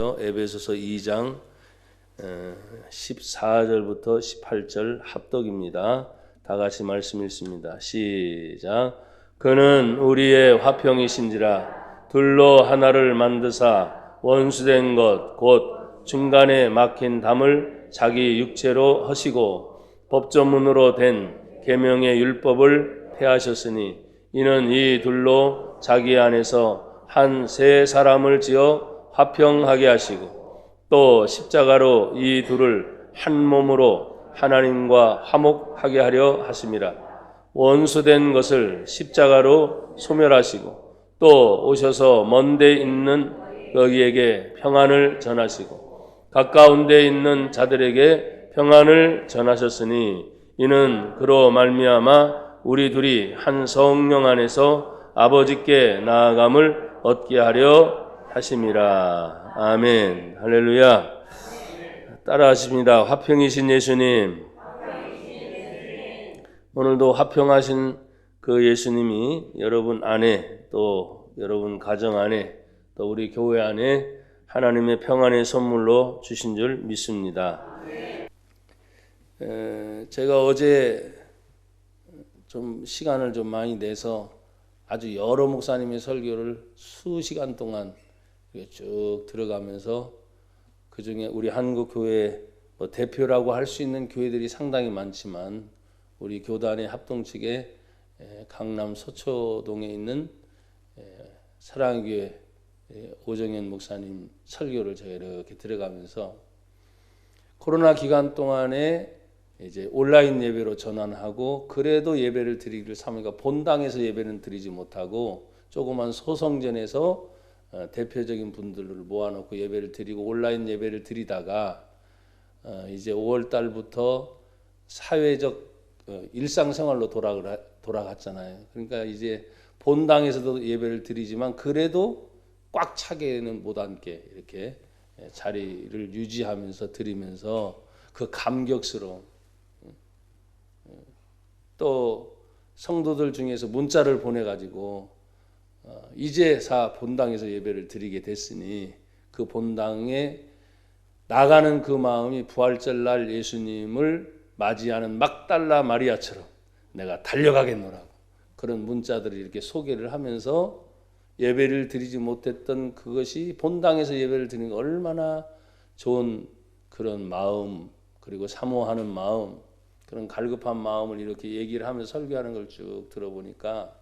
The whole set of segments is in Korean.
에베소서 2장 14절부터 18절 합독입니다. 다 같이 말씀 읽습니다. 시작. 그는 우리의 화평이신지라 둘로 하나를 만드사 원수된 것 곧 중간에 막힌 담을 자기 육체로 하시고 법조문으로 된 계명의 율법을 폐하셨으니 이는 이 둘로 자기 안에서 한 새 사람을 지어 화평하게 하시고 또 십자가로 이 둘을 한 몸으로 하나님과 화목하게 하려 하심이라. 원수된 것을 십자가로 소멸하시고 또 오셔서 먼 데 있는 너희에게 평안을 전하시고 가까운 데 있는 자들에게 평안을 전하셨으니 이는 그로 말미암아 우리 둘이 한 성령 안에서 아버지께 나아감을 얻게 하려 하심이라. 아멘. 할렐루야. 따라하십니다. 화평이신 예수님. 오늘도 화평하신 그 예수님이 여러분 안에 또 여러분 가정 안에 또 우리 교회 안에 하나님의 평안의 선물로 주신 줄 믿습니다. 제가 어제 좀 시간을 좀 많이 내서 아주 여러 목사님의 설교를 수시간 동안 쭉 들어가면서 그 중에 우리 한국 교회 대표라고 할 수 있는 교회들이 상당히 많지만 우리 교단의 합동 측에 강남 서초동에 있는 사랑교회 오정현 목사님 설교를 제가 이렇게 들어가면서 코로나 기간 동안에 이제 온라인 예배로 전환하고 그래도 예배를 드리기를 사모니까 본당에서 예배는 드리지 못하고 조그만 소성전에서 대표적인 분들을 모아놓고 예배를 드리고 온라인 예배를 드리다가 이제 5월 달부터 사회적 일상생활로 돌아갔잖아요. 그러니까 이제 본당에서도 예배를 드리지만 그래도 꽉 차게는 못 앉게 이렇게 자리를 유지하면서 드리면서 그 감격스러운 또 성도들 중에서 문자를 보내가지고 이제사 본당에서 예배를 드리게 됐으니 그 본당에 나가는 그 마음이 부활절 날 예수님을 맞이하는 막달라 마리아처럼 내가 달려가겠노라고 그런 문자들을 이렇게 소개를 하면서 예배를 드리지 못했던 그것이 본당에서 예배를 드리는 게 얼마나 좋은 그런 마음 그리고 사모하는 마음 그런 갈급한 마음을 이렇게 얘기를 하면서 설교하는 걸 쭉 들어보니까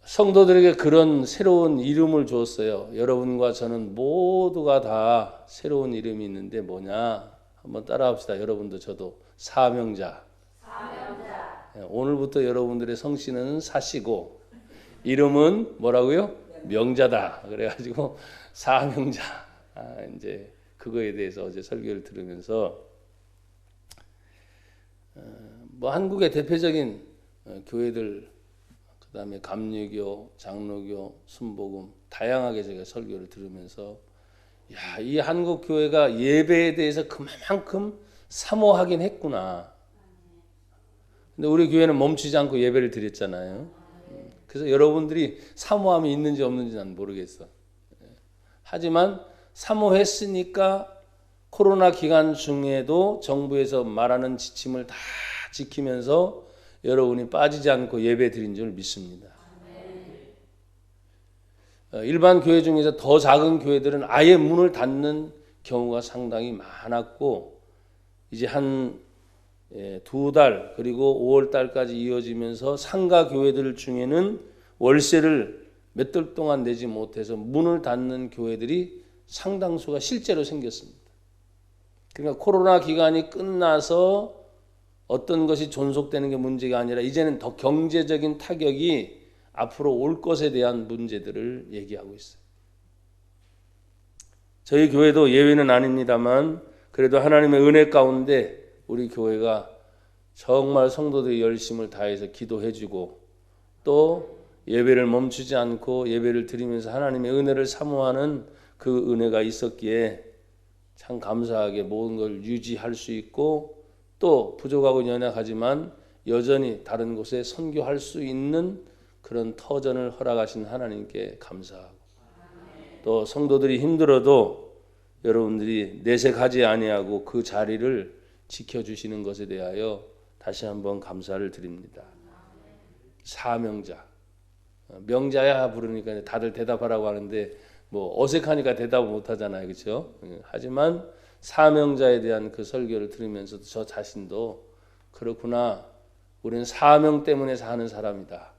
성도들에게 그런 새로운 이름을 주었어요. 여러분과 저는 모두가 다 새로운 이름이 있는데 뭐냐? 한번 따라합시다. 여러분도 저도 사명자. 오늘부터 여러분들의 성씨는 사시고 이름은 뭐라고요? 명자다. 그래가지고 사명자. 이제 그거에 대해서 어제 설교를 들으면서 뭐 한국의 대표적인 교회들 그다음에 감리교, 장로교, 순복음 다양하게 제가 설교를 들으면서 야, 이 한국 교회가 예배에 대해서 그만큼 사모하긴 했구나. 근데 우리 교회는 멈추지 않고 예배를 드렸잖아요. 그래서 여러분들이 사모함이 있는지 없는지 난 모르겠어. 하지만 사모했으니까 코로나 기간 중에도 정부에서 말하는 지침을 다 지키면서 여러분이 빠지지 않고 예배 드린 줄 믿습니다. 일반 교회 중에서 더 작은 교회들은 아예 문을 닫는 경우가 상당히 많았고 이제 한 2달 그리고 5월 달까지 이어지면서 상가 교회들 중에는 월세를 몇 달 동안 내지 못해서 문을 닫는 교회들이 상당수가 실제로 생겼습니다. 그러니까 코로나 기간이 끝나서 어떤 것이 존속되는 게 문제가 아니라 이제는 더 경제적인 타격이 앞으로 올 것에 대한 문제들을 얘기하고 있어요. 저희 교회도 예외는 아닙니다만 그래도 하나님의 은혜 가운데 우리 교회가 정말 성도들의 열심을 다해서 기도해주고 또 예배를 멈추지 않고 예배를 드리면서 하나님의 은혜를 사모하는 그 은혜가 있었기에 참 감사하게 모든 걸 유지할 수 있고 또 부족하고 연약하지만 여전히 다른 곳에 선교할 수 있는 그런 터전을 허락하신 하나님께 감사하고 또 성도들이 힘들어도 여러분들이 내색하지 아니하고 그 자리를 지켜주시는 것에 대하여 다시 한번 감사를 드립니다. 사명자, 명자야 부르니까 다들 대답하라고 하는데 뭐 어색하니까 대답을 못하잖아요, 그렇죠? 하지만 사명자에 대한 그 설교를 들으면서도 저 자신도 그렇구나, 우리는 사명 때문에 사는 사람이다.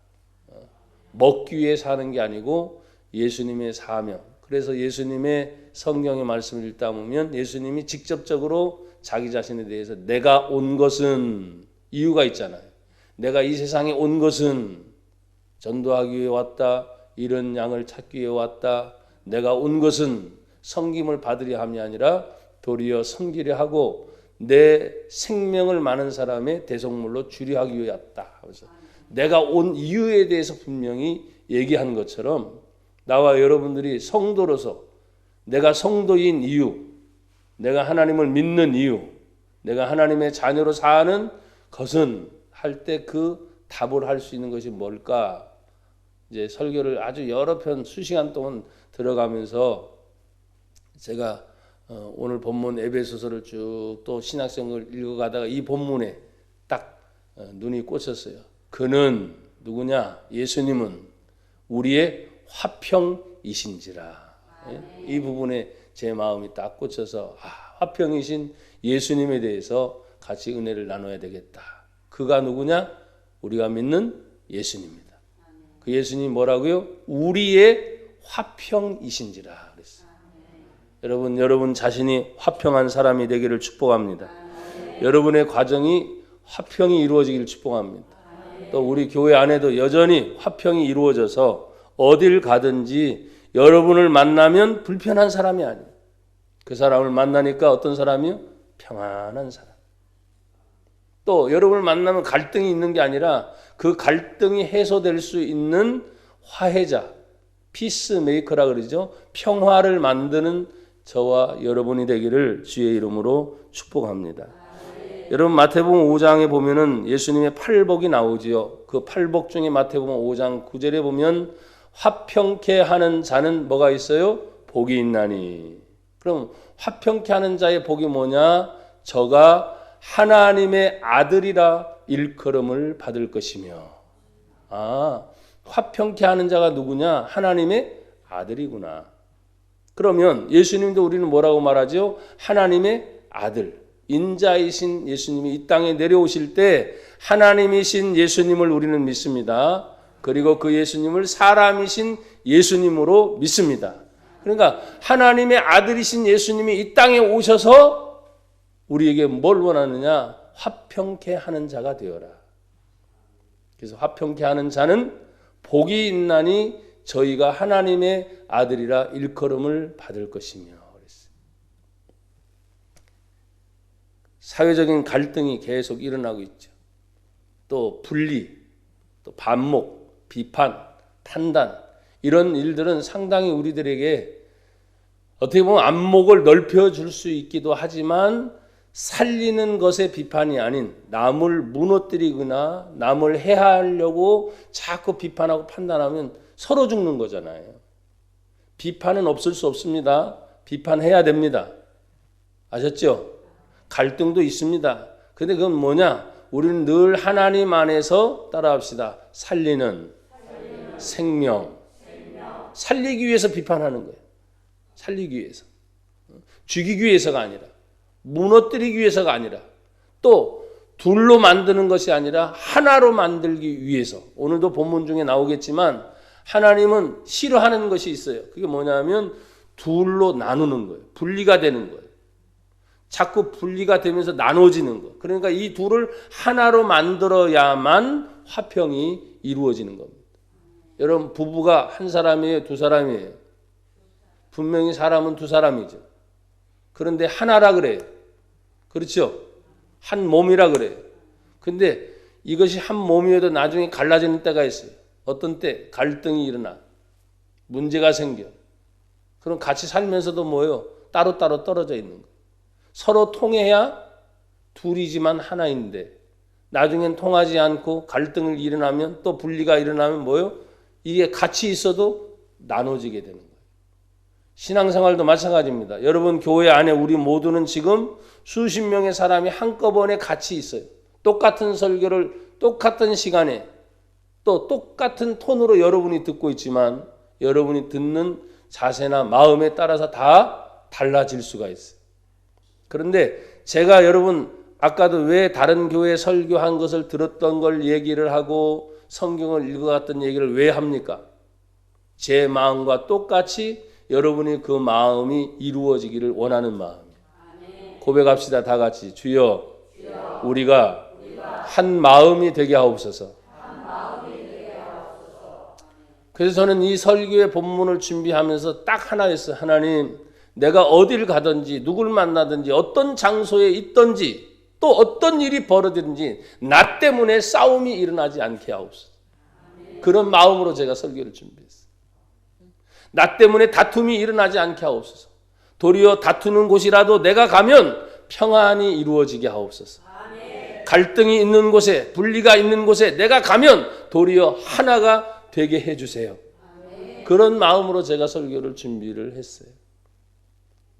먹기 위해 사는 게 아니고 예수님의 사명. 그래서 예수님의 성경의 말씀을 읽다 보면 예수님이 직접적으로 자기 자신에 대해서 내가 온 것은 이유가 있잖아요. 내가 이 세상에 온 것은 전도하기 위해 왔다. 이런 양을 찾기 위해 왔다. 내가 온 것은 섬김을 받으려 함이 아니라 도리어 섬기려 하고 내 생명을 많은 사람의 대속물로 주려 하기 위해 왔다. 그래서 내가 온 이유에 대해서 분명히 얘기한 것처럼 나와 여러분들이 성도로서 내가 성도인 이유, 내가 하나님을 믿는 이유, 내가 하나님의 자녀로 사는 것은 할 때 그 답을 할 수 있는 것이 뭘까? 이제 설교를 아주 여러 편 수시간 동안 들어가면서 제가 오늘 본문 에베소서를 쭉 또 신학성을 읽어가다가 이 본문에 딱 눈이 꽂혔어요. 그는 누구냐? 예수님은 우리의 화평이신지라. 이 부분에 제 마음이 딱 꽂혀서 화평이신 예수님에 대해서 같이 은혜를 나눠야 되겠다. 그가 누구냐? 우리가 믿는 예수님입니다. 그 예수님이 뭐라고요? 우리의 화평이신지라 그랬어요. 여러분 자신이 화평한 사람이 되기를 축복합니다. 여러분의 과정이 화평이 이루어지기를 축복합니다. 또 우리 교회 안에도 여전히 화평이 이루어져서 어딜 가든지 여러분을 만나면 불편한 사람이 아니에요. 그 사람을 만나니까 어떤 사람이요? 평안한 사람. 또 여러분을 만나면 갈등이 있는 게 아니라 그 갈등이 해소될 수 있는 화해자, 피스메이커라 그러죠. 평화를 만드는 저와 여러분이 되기를 주의 이름으로 축복합니다. 여러분 마태복음 5장에 보면은 예수님의 팔복이 나오지요. 그 팔복 중에 마태복음 5장 9절에 보면 화평케 하는 자는 뭐가 있어요? 복이 있나니. 그럼 화평케 하는 자의 복이 뭐냐? 저가 하나님의 아들이라 일컬음을 받을 것이며. 화평케 하는 자가 누구냐? 하나님의 아들이구나. 그러면 예수님도 우리는 뭐라고 말하죠? 하나님의 아들. 인자이신 예수님이 이 땅에 내려오실 때 하나님이신 예수님을 우리는 믿습니다. 그리고 그 예수님을 사람이신 예수님으로 믿습니다. 그러니까 하나님의 아들이신 예수님이 이 땅에 오셔서 우리에게 뭘 원하느냐? 화평케 하는 자가 되어라. 그래서 화평케 하는 자는 복이 있나니 저희가 하나님의 아들이라 일컬음을 받을 것이며. 그랬어요. 사회적인 갈등이 계속 일어나고 있죠. 또 분리, 또 반목, 비판, 판단 이런 일들은 상당히 우리들에게 어떻게 보면 안목을 넓혀줄 수 있기도 하지만 살리는 것의 비판이 아닌 남을 무너뜨리거나 남을 해하려고 자꾸 비판하고 판단하면 서로 죽는 거잖아요. 비판은 없을 수 없습니다. 비판해야 됩니다. 아셨죠? 갈등도 있습니다. 근데 그건 뭐냐? 우리는 늘 하나님 안에서 따라합시다. 살리는 생명. 살리기 위해서 비판하는 거예요. 살리기 위해서. 죽이기 위해서가 아니라. 무너뜨리기 위해서가 아니라. 또 둘로 만드는 것이 아니라 하나로 만들기 위해서. 오늘도 본문 중에 나오겠지만 하나님은 싫어하는 것이 있어요. 그게 뭐냐면 둘로 나누는 거예요. 분리가 되는 거예요. 자꾸 분리가 되면서 나눠지는 거. 그러니까 이 둘을 하나로 만들어야만 화평이 이루어지는 겁니다. 여러분 부부가 한 사람이에요? 두 사람이에요? 분명히 사람은 두 사람이죠. 그런데 하나라 그래요. 그렇죠? 한 몸이라 그래요. 근데 이것이 한 몸이어도 나중에 갈라지는 때가 있어요. 어떤 때 갈등이 일어나. 문제가 생겨. 그럼 같이 살면서도 뭐예요? 따로따로 떨어져 있는 거예요. 서로 통해야 둘이지만 하나인데 나중엔 통하지 않고 갈등을 일어나면 또 분리가 일어나면 뭐예요? 이게 같이 있어도 나눠지게 되는 거예요. 신앙생활도 마찬가지입니다. 여러분 교회 안에 우리 모두는 지금 수십 명의 사람이 한꺼번에 같이 있어요. 똑같은 설교를 똑같은 시간에 또 똑같은 톤으로 여러분이 듣고 있지만 여러분이 듣는 자세나 마음에 따라서 다 달라질 수가 있어요. 그런데 제가 여러분 아까도 왜 다른 교회 설교한 것을 들었던 걸 얘기를 하고 성경을 읽어갔던 얘기를 왜 합니까? 제 마음과 똑같이 여러분이 그 마음이 이루어지기를 원하는 마음이에요. 고백합시다. 다 같이. 주여, 우리가 한 마음이 되게 하옵소서. 그래서 저는 이 설교의 본문을 준비하면서 딱 하나였어요. 하나님, 내가 어딜 가든지 누굴 만나든지 어떤 장소에 있든지 또 어떤 일이 벌어지든지 나 때문에 싸움이 일어나지 않게 하옵소서. 그런 마음으로 제가 설교를 준비했어요. 나 때문에 다툼이 일어나지 않게 하옵소서. 도리어 다투는 곳이라도 내가 가면 평안이 이루어지게 하옵소서. 갈등이 있는 곳에, 분리가 있는 곳에 내가 가면 도리어 하나가 되게 해주세요. 그런 마음으로 제가 설교를 준비를 했어요.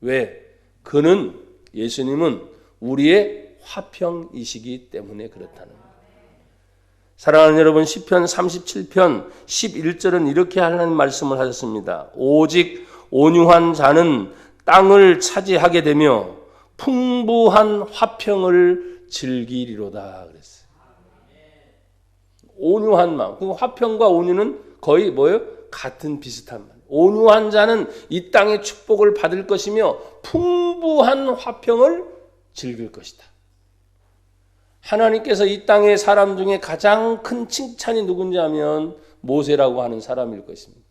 왜? 그는, 예수님은 우리의 화평이시기 때문에 그렇다는 거예요. 사랑하는 여러분, 시편 37편 11절은 이렇게 하나님 말씀을 하셨습니다. 오직 온유한 자는 땅을 차지하게 되며 풍부한 화평을 즐기리로다 그랬어요. 온유한 마음. 그 화평과 온유는 거의 뭐예요? 같은 비슷한 말. 온유한 자는 이 땅의 축복을 받을 것이며 풍부한 화평을 즐길 것이다. 하나님께서 이 땅의 사람 중에 가장 큰 칭찬이 누군지 하면 모세라고 하는 사람일 것입니다.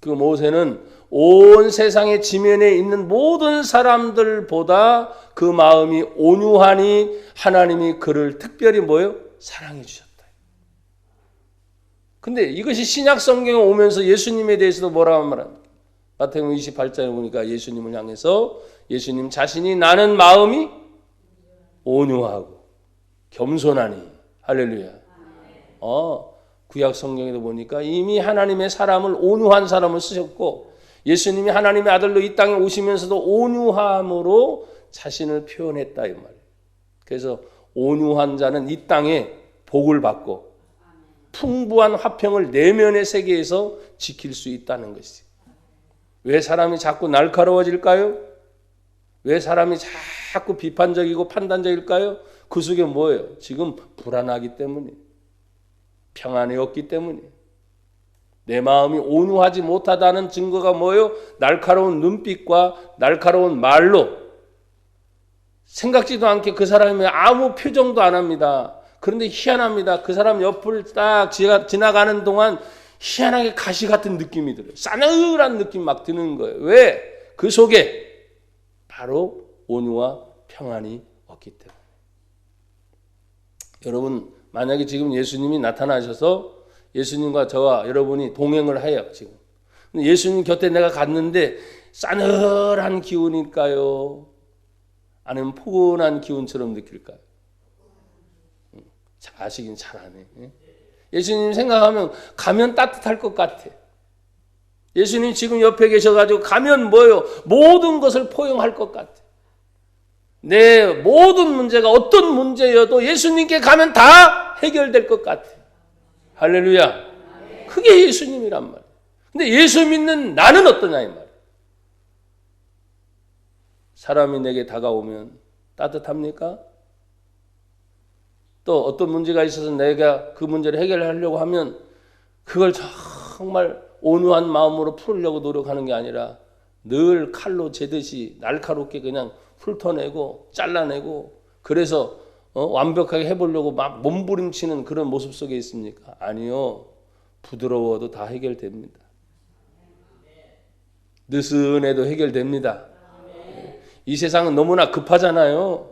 그 모세는 온 세상의 지면에 있는 모든 사람들보다 그 마음이 온유하니 하나님이 그를 특별히 뭐예요? 사랑해 주셨다. 근데 이것이 신약 성경에 오면서 예수님에 대해서도 뭐라고 말합니까? 마태복음 28장에 보니까 예수님을 향해서 예수님 자신이 나는 마음이 온유하고 겸손하니 할렐루야. 구약 성경에도 보니까 이미 하나님의 사람을 온유한 사람을 쓰셨고 예수님이 하나님의 아들로 이 땅에 오시면서도 온유함으로 자신을 표현했다 이 말이에요. 그래서 온유한 자는 이 땅에 복을 받고 풍부한 화평을 내면의 세계에서 지킬 수 있다는 것이죠. 왜 사람이 자꾸 날카로워질까요? 왜 사람이 자꾸 비판적이고 판단적일까요? 그 속에 뭐예요? 지금 불안하기 때문에, 평안이 없기 때문에, 내 마음이 온유하지 못하다는 증거가 뭐예요? 날카로운 눈빛과 날카로운 말로 생각지도 않게 그 사람이 아무 표정도 안 합니다. 그런데 희한합니다. 그 사람 옆을 딱 지나가는 동안 희한하게 가시 같은 느낌이 들어요. 싸늘한 느낌 막 드는 거예요. 왜? 그 속에 바로 온유와 평안이 없기 때문에. 여러분, 만약에 지금 예수님이 나타나셔서 예수님과 저와 여러분이 동행을 해요, 지금. 예수님 곁에 내가 갔는데 싸늘한 기운일까요? 아니면 포근한 기운처럼 느낄까요? 아시긴 잘 아네. 예수님 생각하면 가면 따뜻할 것 같아. 예수님 지금 옆에 계셔가지고 가면 뭐예요? 모든 것을 포용할 것 같아. 내 모든 문제가 어떤 문제여도 예수님께 가면 다 해결될 것 같아. 할렐루야. 그게 예수님이란 말이야. 근데 예수 믿는 나는 어떠냐 이 말이야. 사람이 내게 다가오면 따뜻합니까? 또 어떤 문제가 있어서 내가 그 문제를 해결하려고 하면 그걸 정말 온유한 마음으로 풀으려고 노력하는 게 아니라 늘 칼로 재듯이 날카롭게 그냥 훑어내고 잘라내고 그래서 완벽하게 해보려고 막 몸부림치는 그런 모습 속에 있습니까? 아니요. 부드러워도 다 해결됩니다. 느슨해도 해결됩니다. 이 세상은 너무나 급하잖아요.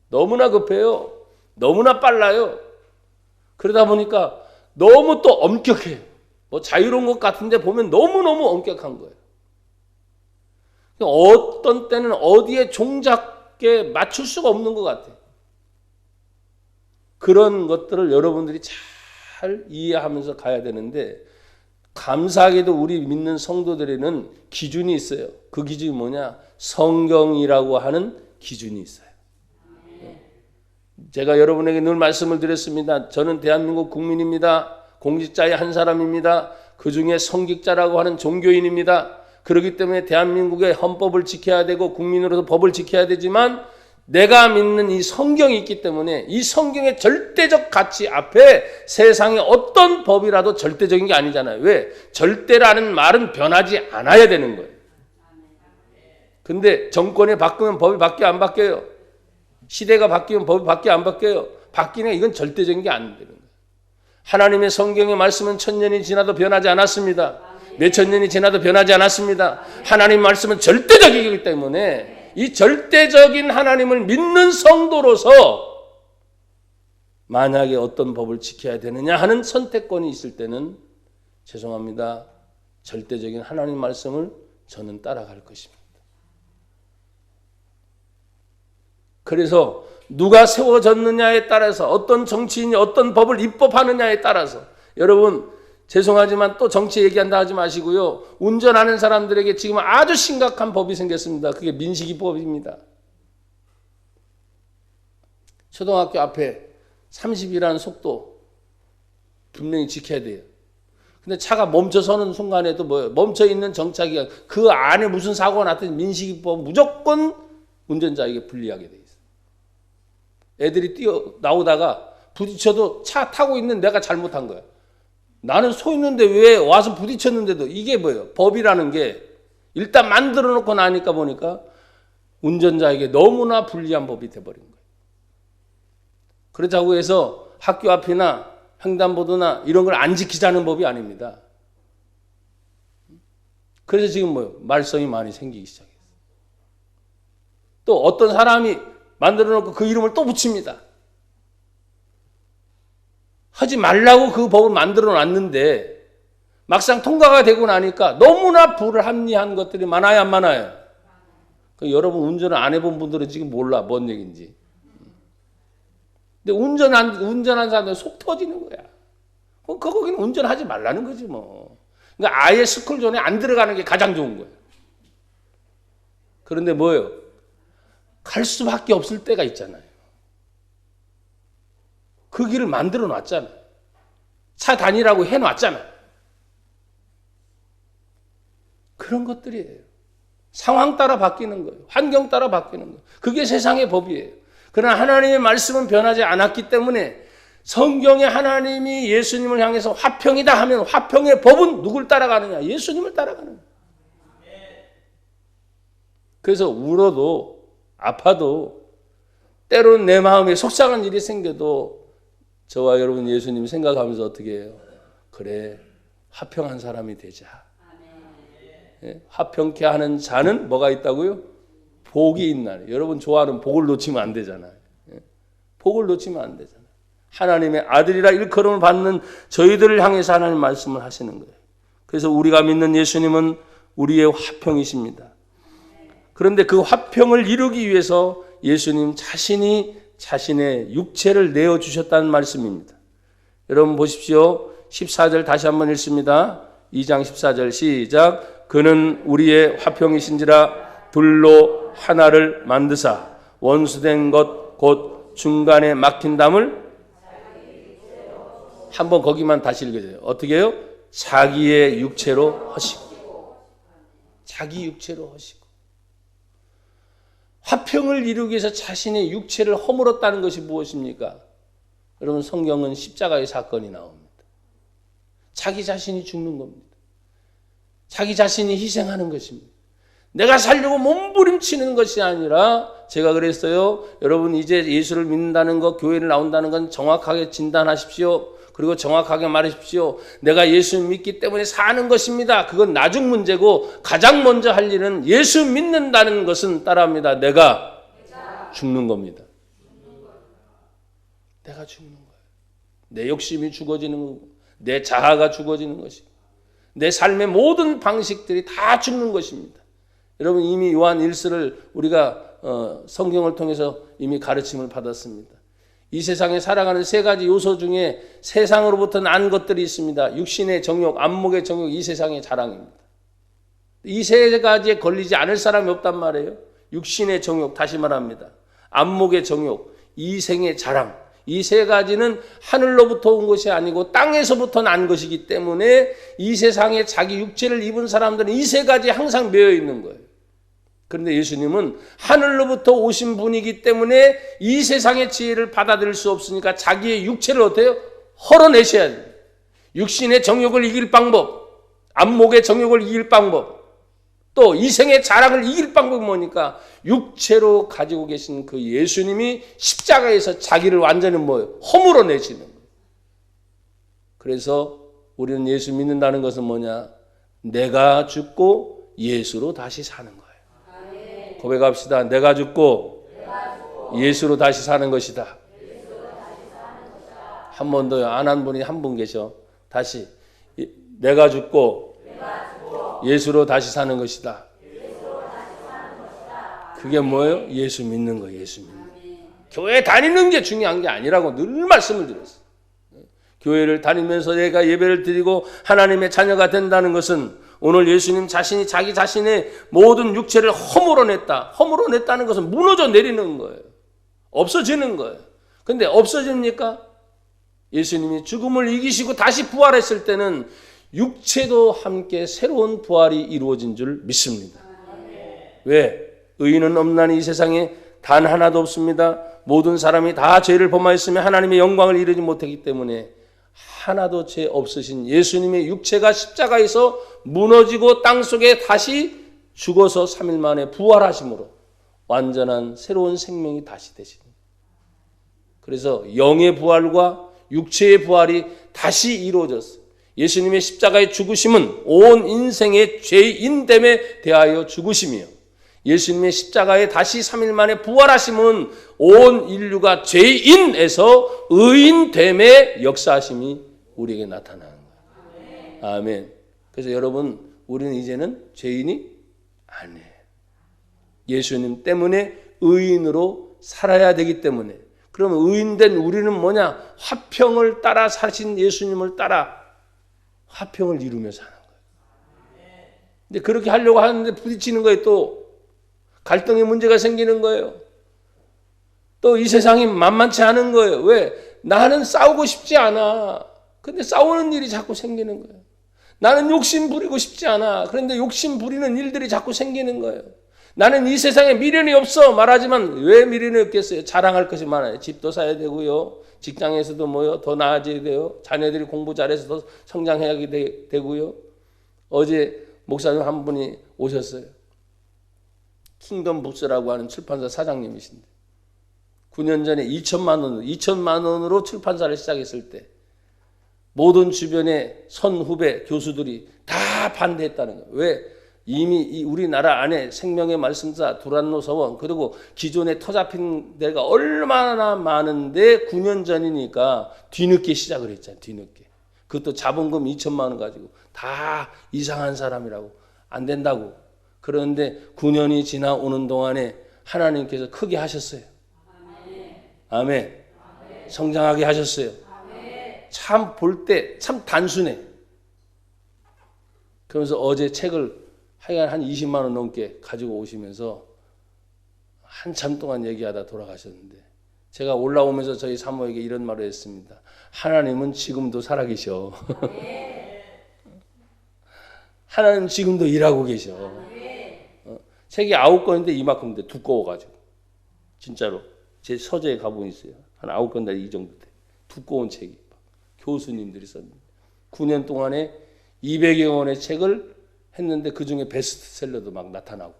너무나 급해요. 너무나 빨라요. 그러다 보니까 너무 또 엄격해요. 뭐 자유로운 것 같은데 보면 너무너무 엄격한 거예요. 어떤 때는 어디에 종잡게 맞출 수가 없는 것 같아요. 그런 것들을 여러분들이 잘 이해하면서 가야 되는데 감사하게도 우리 믿는 성도들에는 기준이 있어요. 그 기준이 뭐냐? 성경이라고 하는 기준이 있어요. 제가 여러분에게 늘 말씀을 드렸습니다. 저는 대한민국 국민입니다. 공직자의 한 사람입니다. 그 중에 성직자라고 하는 종교인입니다. 그렇기 때문에 대한민국의 헌법을 지켜야 되고 국민으로서 법을 지켜야 되지만 내가 믿는 이 성경이 있기 때문에 이 성경의 절대적 가치 앞에 세상의 어떤 법이라도 절대적인 게 아니잖아요. 왜? 절대라는 말은 변하지 않아야 되는 거예요. 근데 정권이 바뀌면 법이 바뀌어 안 바뀌어요? 시대가 바뀌면 법이 바뀌어 안 바뀌어요? 바뀌는 이건 절대적인 게 안 되는 거예요. 하나님의 성경의 말씀은 천년이 지나도 변하지 않았습니다. 몇천 년이 지나도 변하지 않았습니다. 하나님 말씀은 절대적이기 때문에 이 절대적인 하나님을 믿는 성도로서 만약에 어떤 법을 지켜야 되느냐 하는 선택권이 있을 때는 죄송합니다. 절대적인 하나님 말씀을 저는 따라갈 것입니다. 그래서 누가 세워졌느냐에 따라서 어떤 정치인이 어떤 법을 입법하느냐에 따라서 여러분 죄송하지만 또 정치 얘기한다 하지 마시고요. 운전하는 사람들에게 지금 아주 심각한 법이 생겼습니다. 그게 민식이법입니다. 초등학교 앞에 30이라는 속도 분명히 지켜야 돼요. 근데 차가 멈춰서는 순간에도 뭐예요? 멈춰있는 정차기가 그 안에 무슨 사고가 났든 민식이법 무조건 운전자에게 불리하게 돼 있어요. 애들이 뛰어 나오다가 부딪혀도 차 타고 있는 내가 잘못한 거야. 나는 서 있는데 왜 와서 부딪혔는데도 이게 뭐예요? 법이라는 게 일단 만들어 놓고 나니까 보니까 운전자에게 너무나 불리한 법이 돼버린 거예요. 그렇다고 해서 학교 앞이나 횡단보도나 이런 걸 안 지키자는 법이 아닙니다. 그래서 지금 뭐예요? 말썽이 많이 생기기 시작했어요. 또 어떤 사람이 만들어 놓고 그 이름을 또 붙입니다. 하지 말라고 그 법을 만들어 놨는데 막상 통과가 되고 나니까 너무나 불합리한 것들이 많아요, 안 많아요? 여러분 운전을 안 해본 분들은 지금 몰라 뭔 얘기인지. 근데 운전한 사람들 속 터지는 거야. 거기는 운전하지 말라는 거지 뭐. 그러니까 아예 스쿨존에 안 들어가는 게 가장 좋은 거예요. 그런데 뭐예요? 갈 수밖에 없을 때가 있잖아요. 그 길을 만들어 놨잖아요. 차 다니라고 해놨잖아요. 그런 것들이에요. 상황 따라 바뀌는 거예요. 환경 따라 바뀌는 거예요. 그게 세상의 법이에요. 그러나 하나님의 말씀은 변하지 않았기 때문에 성경에 하나님이 예수님을 향해서 화평이다 하면 화평의 법은 누굴 따라가느냐? 예수님을 따라가는 거예요. 그래서 울어도 아파도 때로는 내 마음에 속상한 일이 생겨도 저와 여러분 예수님 생각하면서 어떻게 해요? 그래, 화평한 사람이 되자. 예? 화평케 하는 자는 뭐가 있다고요? 복이 있나니. 여러분 좋아하는 복을 놓치면 안 되잖아요. 예? 복을 놓치면 안 되잖아요. 하나님의 아들이라 일컬음을 받는 저희들을 향해서 하나님 말씀을 하시는 거예요. 그래서 우리가 믿는 예수님은 우리의 화평이십니다. 그런데 그 화평을 이루기 위해서 예수님 자신이 자신의 육체를 내어주셨다는 말씀입니다. 여러분 보십시오. 14절 다시 한번 읽습니다. 2장 14절 시작. 그는 우리의 화평이신지라 둘로 하나를 만드사 원수된 것 곧 중간에 막힌 담을 한번 거기만 다시 읽어줘요. 어떻게 해요? 자기의 육체로 하시고. 자기 육체로 하시고. 화평을 이루기 위해서 자신의 육체를 허물었다는 것이 무엇입니까? 여러분 성경은 십자가의 사건이 나옵니다. 자기 자신이 죽는 겁니다. 자기 자신이 희생하는 것입니다. 내가 살려고 몸부림치는 것이 아니라 제가 그랬어요. 여러분 이제 예수를 믿는다는 것, 교회를 나온다는 건 정확하게 진단하십시오. 그리고 정확하게 말하십시오. 내가 예수 믿기 때문에 사는 것입니다. 그건 나중 문제고 가장 먼저 할 일은 예수 믿는다는 것은 따라합니다. 내가 죽는 겁니다. 내가 죽는 거예요. 내 욕심이 죽어지는 거고 내 자아가 죽어지는 것이고 내 삶의 모든 방식들이 다 죽는 것입니다. 여러분 이미 요한 1서를 우리가 성경을 통해서 이미 가르침을 받았습니다. 이 세상에 살아가는 세 가지 요소 중에 세상으로부터 난 것들이 있습니다. 육신의 정욕, 안목의 정욕, 이 세상의 자랑입니다. 이 세 가지에 걸리지 않을 사람이 없단 말이에요. 육신의 정욕, 다시 말합니다. 안목의 정욕, 이생의 자랑. 이 세 가지는 하늘로부터 온 것이 아니고 땅에서부터 난 것이기 때문에 이 세상에 자기 육체를 입은 사람들은 이 세 가지에 항상 매여 있는 거예요. 그런데 예수님은 하늘로부터 오신 분이기 때문에 이 세상의 지혜를 받아들일 수 없으니까 자기의 육체를 어때요? 헐어내셔야 돼요. 육신의 정욕을 이길 방법, 안목의 정욕을 이길 방법, 또 이생의 자랑을 이길 방법이 뭐니까 육체로 가지고 계신 그 예수님이 십자가에서 자기를 완전히 뭐예요? 허물어 내시는 거예요. 그래서 우리는 예수 믿는다는 것은 뭐냐? 내가 죽고 예수로 다시 사는 거예요. 고백합시다. 내가 죽고 예수로 다시 사는 것이다. 한 번 더요. 안 한 분이 한 분 계셔. 다시. 내가 죽고 예수로 다시 사는 것이다. 그게 뭐예요? 예수 믿는 거예요. 예수 믿는 거. 교회 다니는 게 중요한 게 아니라고 늘 말씀을 드렸어요. 교회를 다니면서 내가 예배를 드리고 하나님의 자녀가 된다는 것은 오늘 예수님 자신이 자기 자신의 모든 육체를 허물어냈다. 허물어냈다는 것은 무너져 내리는 거예요. 없어지는 거예요. 근데 없어집니까? 예수님이 죽음을 이기시고 다시 부활했을 때는 육체도 함께 새로운 부활이 이루어진 줄 믿습니다. 왜? 의인은 없나니 이 세상에 단 하나도 없습니다. 모든 사람이 다 죄를 범하였으며 하나님의 영광을 이루지 못했기 때문에 하나도 죄 없으신 예수님의 육체가 십자가에서 무너지고 땅속에 다시 죽어서 3일 만에 부활하심으로 완전한 새로운 생명이 다시 되십니다. 그래서 영의 부활과 육체의 부활이 다시 이루어졌어요. 예수님의 십자가의 죽으심은 온 인생의 죄인됨에 대하여 죽으심이요. 예수님의 십자가에 다시 3일 만에 부활하심은 온 인류가 죄인에서 의인됨의 역사하심이 우리에게 나타나는 거예요. 아멘. 그래서 여러분, 우리는 이제는 죄인이 아니에요. 예수님 때문에 의인으로 살아야 되기 때문에. 그러면 의인된 우리는 뭐냐? 화평을 따라 사신 예수님을 따라 화평을 이루며 사는 거예요. 근데 그렇게 하려고 하는데 부딪히는 거예요. 또 갈등의 문제가 생기는 거예요. 또 이 세상이 만만치 않은 거예요. 왜? 나는 싸우고 싶지 않아. 근데 싸우는 일이 자꾸 생기는 거예요. 나는 욕심 부리고 싶지 않아. 그런데 욕심 부리는 일들이 자꾸 생기는 거예요. 나는 이 세상에 미련이 없어. 말하지만 왜 미련이 없겠어요? 자랑할 것이 많아요. 집도 사야 되고요. 직장에서도 뭐요? 더 나아져야 돼요. 자녀들이 공부 잘해서 더 성장해야 되고요. 어제 목사님 한 분이 오셨어요. 킹덤 북스라고 하는 출판사 사장님이신데 9년 전에 2천만 원으로 출판사를 시작했을 때 모든 주변의 선후배 교수들이 다 반대했다는 거예요. 왜? 이미 우리나라 안에 생명의 말씀사, 두란노 서원, 그리고 기존에 터잡힌 데가 얼마나 많은데 9년 전이니까 뒤늦게 시작을 했잖아요. 뒤늦게. 그것도 자본금 2천만 원 가지고 다 이상한 사람이라고 안 된다고. 그런데 9년이 지나오는 동안에 하나님께서 크게 하셨어요. 아멘. 성장하게 하셨어요. 참 볼 때 참 단순해. 그러면서 어제 책을 하여간 한 20만 원 넘게 가지고 오시면서 한참 동안 얘기하다 돌아가셨는데 제가 올라오면서 저희 사모에게 이런 말을 했습니다. 하나님은 지금도 살아계셔. 하나님 지금도 일하고 계셔. 책이 9권인데 이만큼 돼. 두꺼워가지고. 진짜로. 제 서재에 가보니 있어요. 한 9권 이 정도 돼. 두꺼운 책이. 교수님들이 썼는데. 9년 동안에 200여 권의 책을 했는데 그 중에 베스트셀러도 막 나타나고.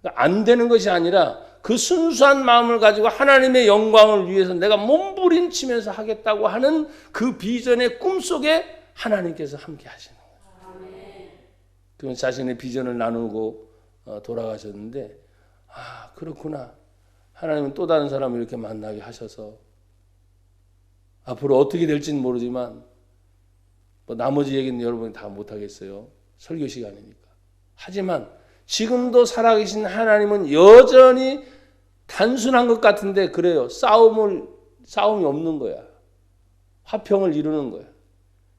그러니까 안 되는 것이 아니라 그 순수한 마음을 가지고 하나님의 영광을 위해서 내가 몸부림치면서 하겠다고 하는 그 비전의 꿈속에 하나님께서 함께 하시는 거예요. 그러면 자신의 비전을 나누고 돌아가셨는데 아 그렇구나. 하나님은 또 다른 사람을 이렇게 만나게 하셔서 앞으로 어떻게 될지는 모르지만 뭐 나머지 얘기는 여러분이 다 못하겠어요. 설교 시간이니까. 하지만 지금도 살아계신 하나님은 여전히 단순한 것 같은데 그래요. 싸움이 없는 거야. 화평을 이루는 거야.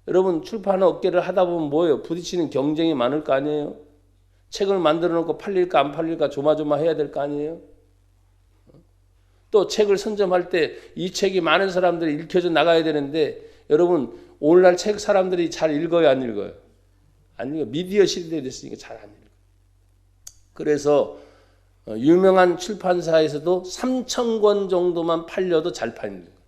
여러분 출판 업계를 하다 보면 뭐예요? 부딪히는 경쟁이 많을 거 아니에요? 책을 만들어 놓고 팔릴까 안 팔릴까 조마조마해야 될 거 아니에요? 또 책을 선점할 때 이 책이 많은 사람들이 읽혀져 나가야 되는데 여러분 오늘날 책 사람들이 잘 읽어요 안 읽어요? 안 읽어요. 미디어 시대에 됐으니까 잘 안 읽어요. 그래서 유명한 출판사에서도 3,000권 정도만 팔려도 잘 팔리는 거예요.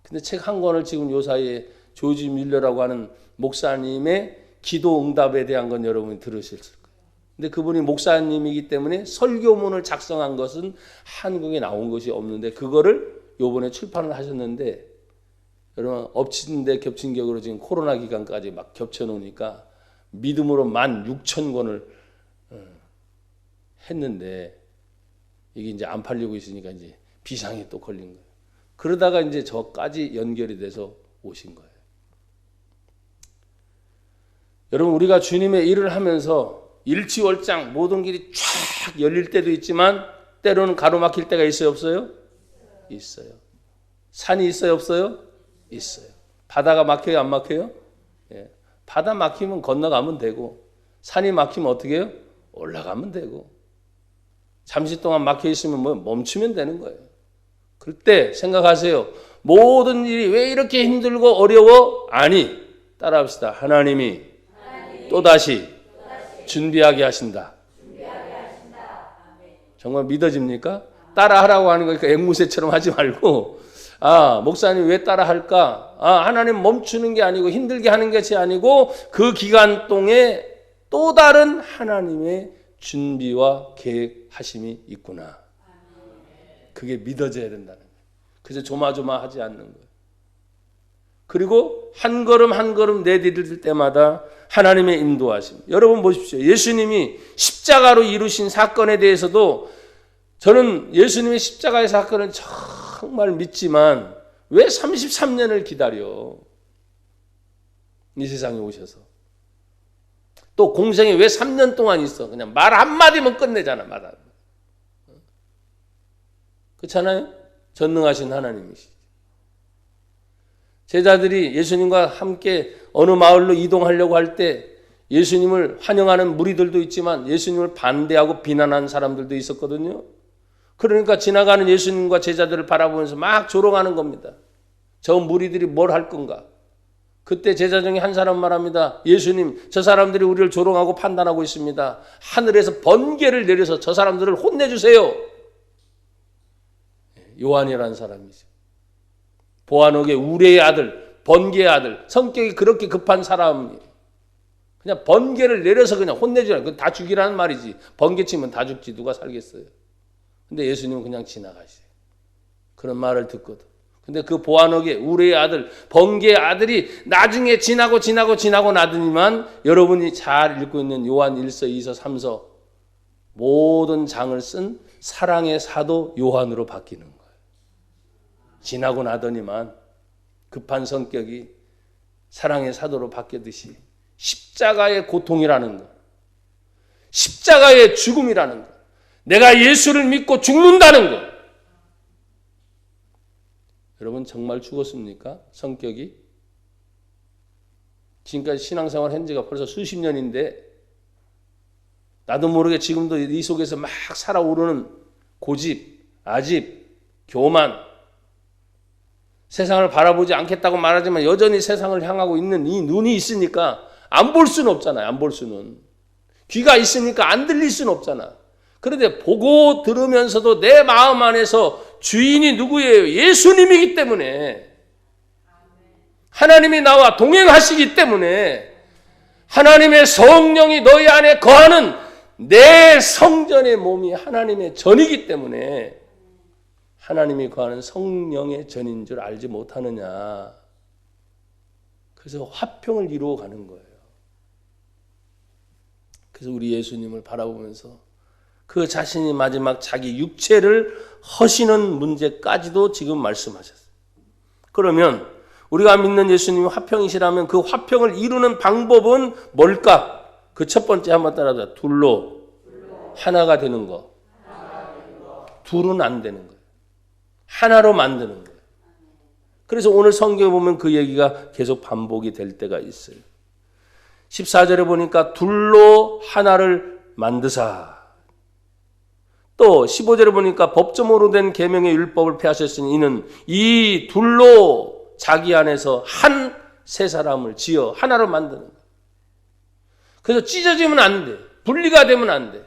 근데 책 한 권을 지금 요 사이에 조지 밀러라고 하는 목사님의 기도 응답에 대한 건 여러분이 들으셨을 거예요. 근데 그분이 목사님이기 때문에 설교문을 작성한 것은 한국에 나온 것이 없는데 그거를 요번에 출판을 하셨는데 여러분 엎친 데 겹친 격으로 지금 코로나 기간까지 막 겹쳐 놓으니까 믿음으로 16,000권을 했는데 이게 이제 안 팔리고 있으니까 이제 비상이 또 걸린 거예요. 그러다가 이제 저까지 연결이 돼서 오신 거예요. 여러분 우리가 주님의 일을 하면서 일치월장 모든 길이 쫙 열릴 때도 있지만 때로는 가로막힐 때가 있어요 없어요? 있어요. 산이 있어요 없어요? 있어요. 바다가 막혀요 안 막혀요? 예. 바다 막히면 건너가면 되고 산이 막히면 어떻게 해요? 올라가면 되고 잠시 동안 막혀 있으면 뭐 멈추면 되는 거예요. 그때 생각하세요. 모든 일이 왜 이렇게 힘들고 어려워? 아니 따라합시다. 하나님이 또다시 준비하게 하신다. 정말 믿어집니까? 따라하라고 하는 거니까 앵무새처럼 하지 말고 목사님 왜 따라할까? 하나님 멈추는 게 아니고 힘들게 하는 것이 아니고 그 기간 동에 또 다른 하나님의 준비와 계획하심이 있구나. 그게 믿어져야 된다는 거예요. 그래서 조마조마하지 않는 거예요. 그리고 한 걸음 한 걸음 내디딜 때마다 하나님의 인도하심. 여러분 보십시오. 예수님이 십자가로 이루신 사건에 대해서도 저는 예수님의 십자가의 사건을 정말 믿지만 왜 33년을 기다려? 이 세상에 오셔서. 또 공생에 왜 3년 동안 있어? 그냥 말 한마디면 끝내잖아. 말 한마디. 그렇잖아요? 전능하신 하나님이시죠. 제자들이 예수님과 함께 어느 마을로 이동하려고 할 때 예수님을 환영하는 무리들도 있지만 예수님을 반대하고 비난하는 사람들도 있었거든요. 그러니까 지나가는 예수님과 제자들을 바라보면서 막 조롱하는 겁니다. 저 무리들이 뭘 할 건가? 그때 제자 중에 한 사람 말합니다. 예수님, 저 사람들이 우리를 조롱하고 판단하고 있습니다. 하늘에서 번개를 내려서 저 사람들을 혼내주세요. 요한이라는 사람이죠. 보아녹의 우레의 아들, 번개의 아들, 성격이 그렇게 급한 사람이에요. 그냥 번개를 내려서 그냥 혼내주라. 그건 다 죽이라는 말이지. 번개 치면 다 죽지 누가 살겠어요. 근데 예수님은 그냥 지나가시죠. 그런 말을 듣거든. 근데 그 보아녹의 우레의 아들, 번개의 아들이 나중에 지나고 나더니만 여러분이 잘 읽고 있는 요한 1서, 2서, 3서 모든 장을 쓴 사랑의 사도 요한으로 바뀌는 거예요. 지나고 나더니만 급한 성격이 사랑의 사도로 바뀌듯이 십자가의 고통이라는 것, 십자가의 죽음이라는 것, 내가 예수를 믿고 죽는다는 것. 여러분 정말 죽었습니까? 성격이? 지금까지 신앙생활 한 지가 벌써 수십 년인데 나도 모르게 지금도 이 속에서 막 살아오르는 고집, 아집, 교만, 세상을 바라보지 않겠다고 말하지만 여전히 세상을 향하고 있는 이 눈이 있으니까 안 볼 수는 없잖아요. 안 볼 수는. 귀가 있으니까 안 들릴 수는 없잖아. 그런데 보고 들으면서도 내 마음 안에서 주인이 누구예요? 예수님이기 때문에, 하나님이 나와 동행하시기 때문에, 하나님의 성령이 너희 안에 거하는 내 성전의 몸이 하나님의 전이기 때문에 하나님이 거하는 성령의 전인 줄 알지 못하느냐. 그래서 화평을 이루어 가는 거예요. 그래서 우리 예수님을 바라보면서 그 자신이 마지막 자기 육체를 허시는 문제까지도 지금 말씀하셨어요. 그러면 우리가 믿는 예수님이 화평이시라면 그 화평을 이루는 방법은 뭘까? 그 첫 번째 한번 따라서 둘로 하나가 되는 거. 둘은 안 되는 거예요. 하나로 만드는 거예요. 그래서 오늘 성경에 보면 그 얘기가 계속 반복이 될 때가 있어요. 14절에 보니까 둘로 하나를 만드사. 또 15절에 보니까 법정으로 된 계명의 율법을 폐하셨으니 이는 이 둘로 자기 안에서 한 세 사람을 지어 하나로 만드는 거예요. 그래서 찢어지면 안 돼. 분리가 되면 안 돼.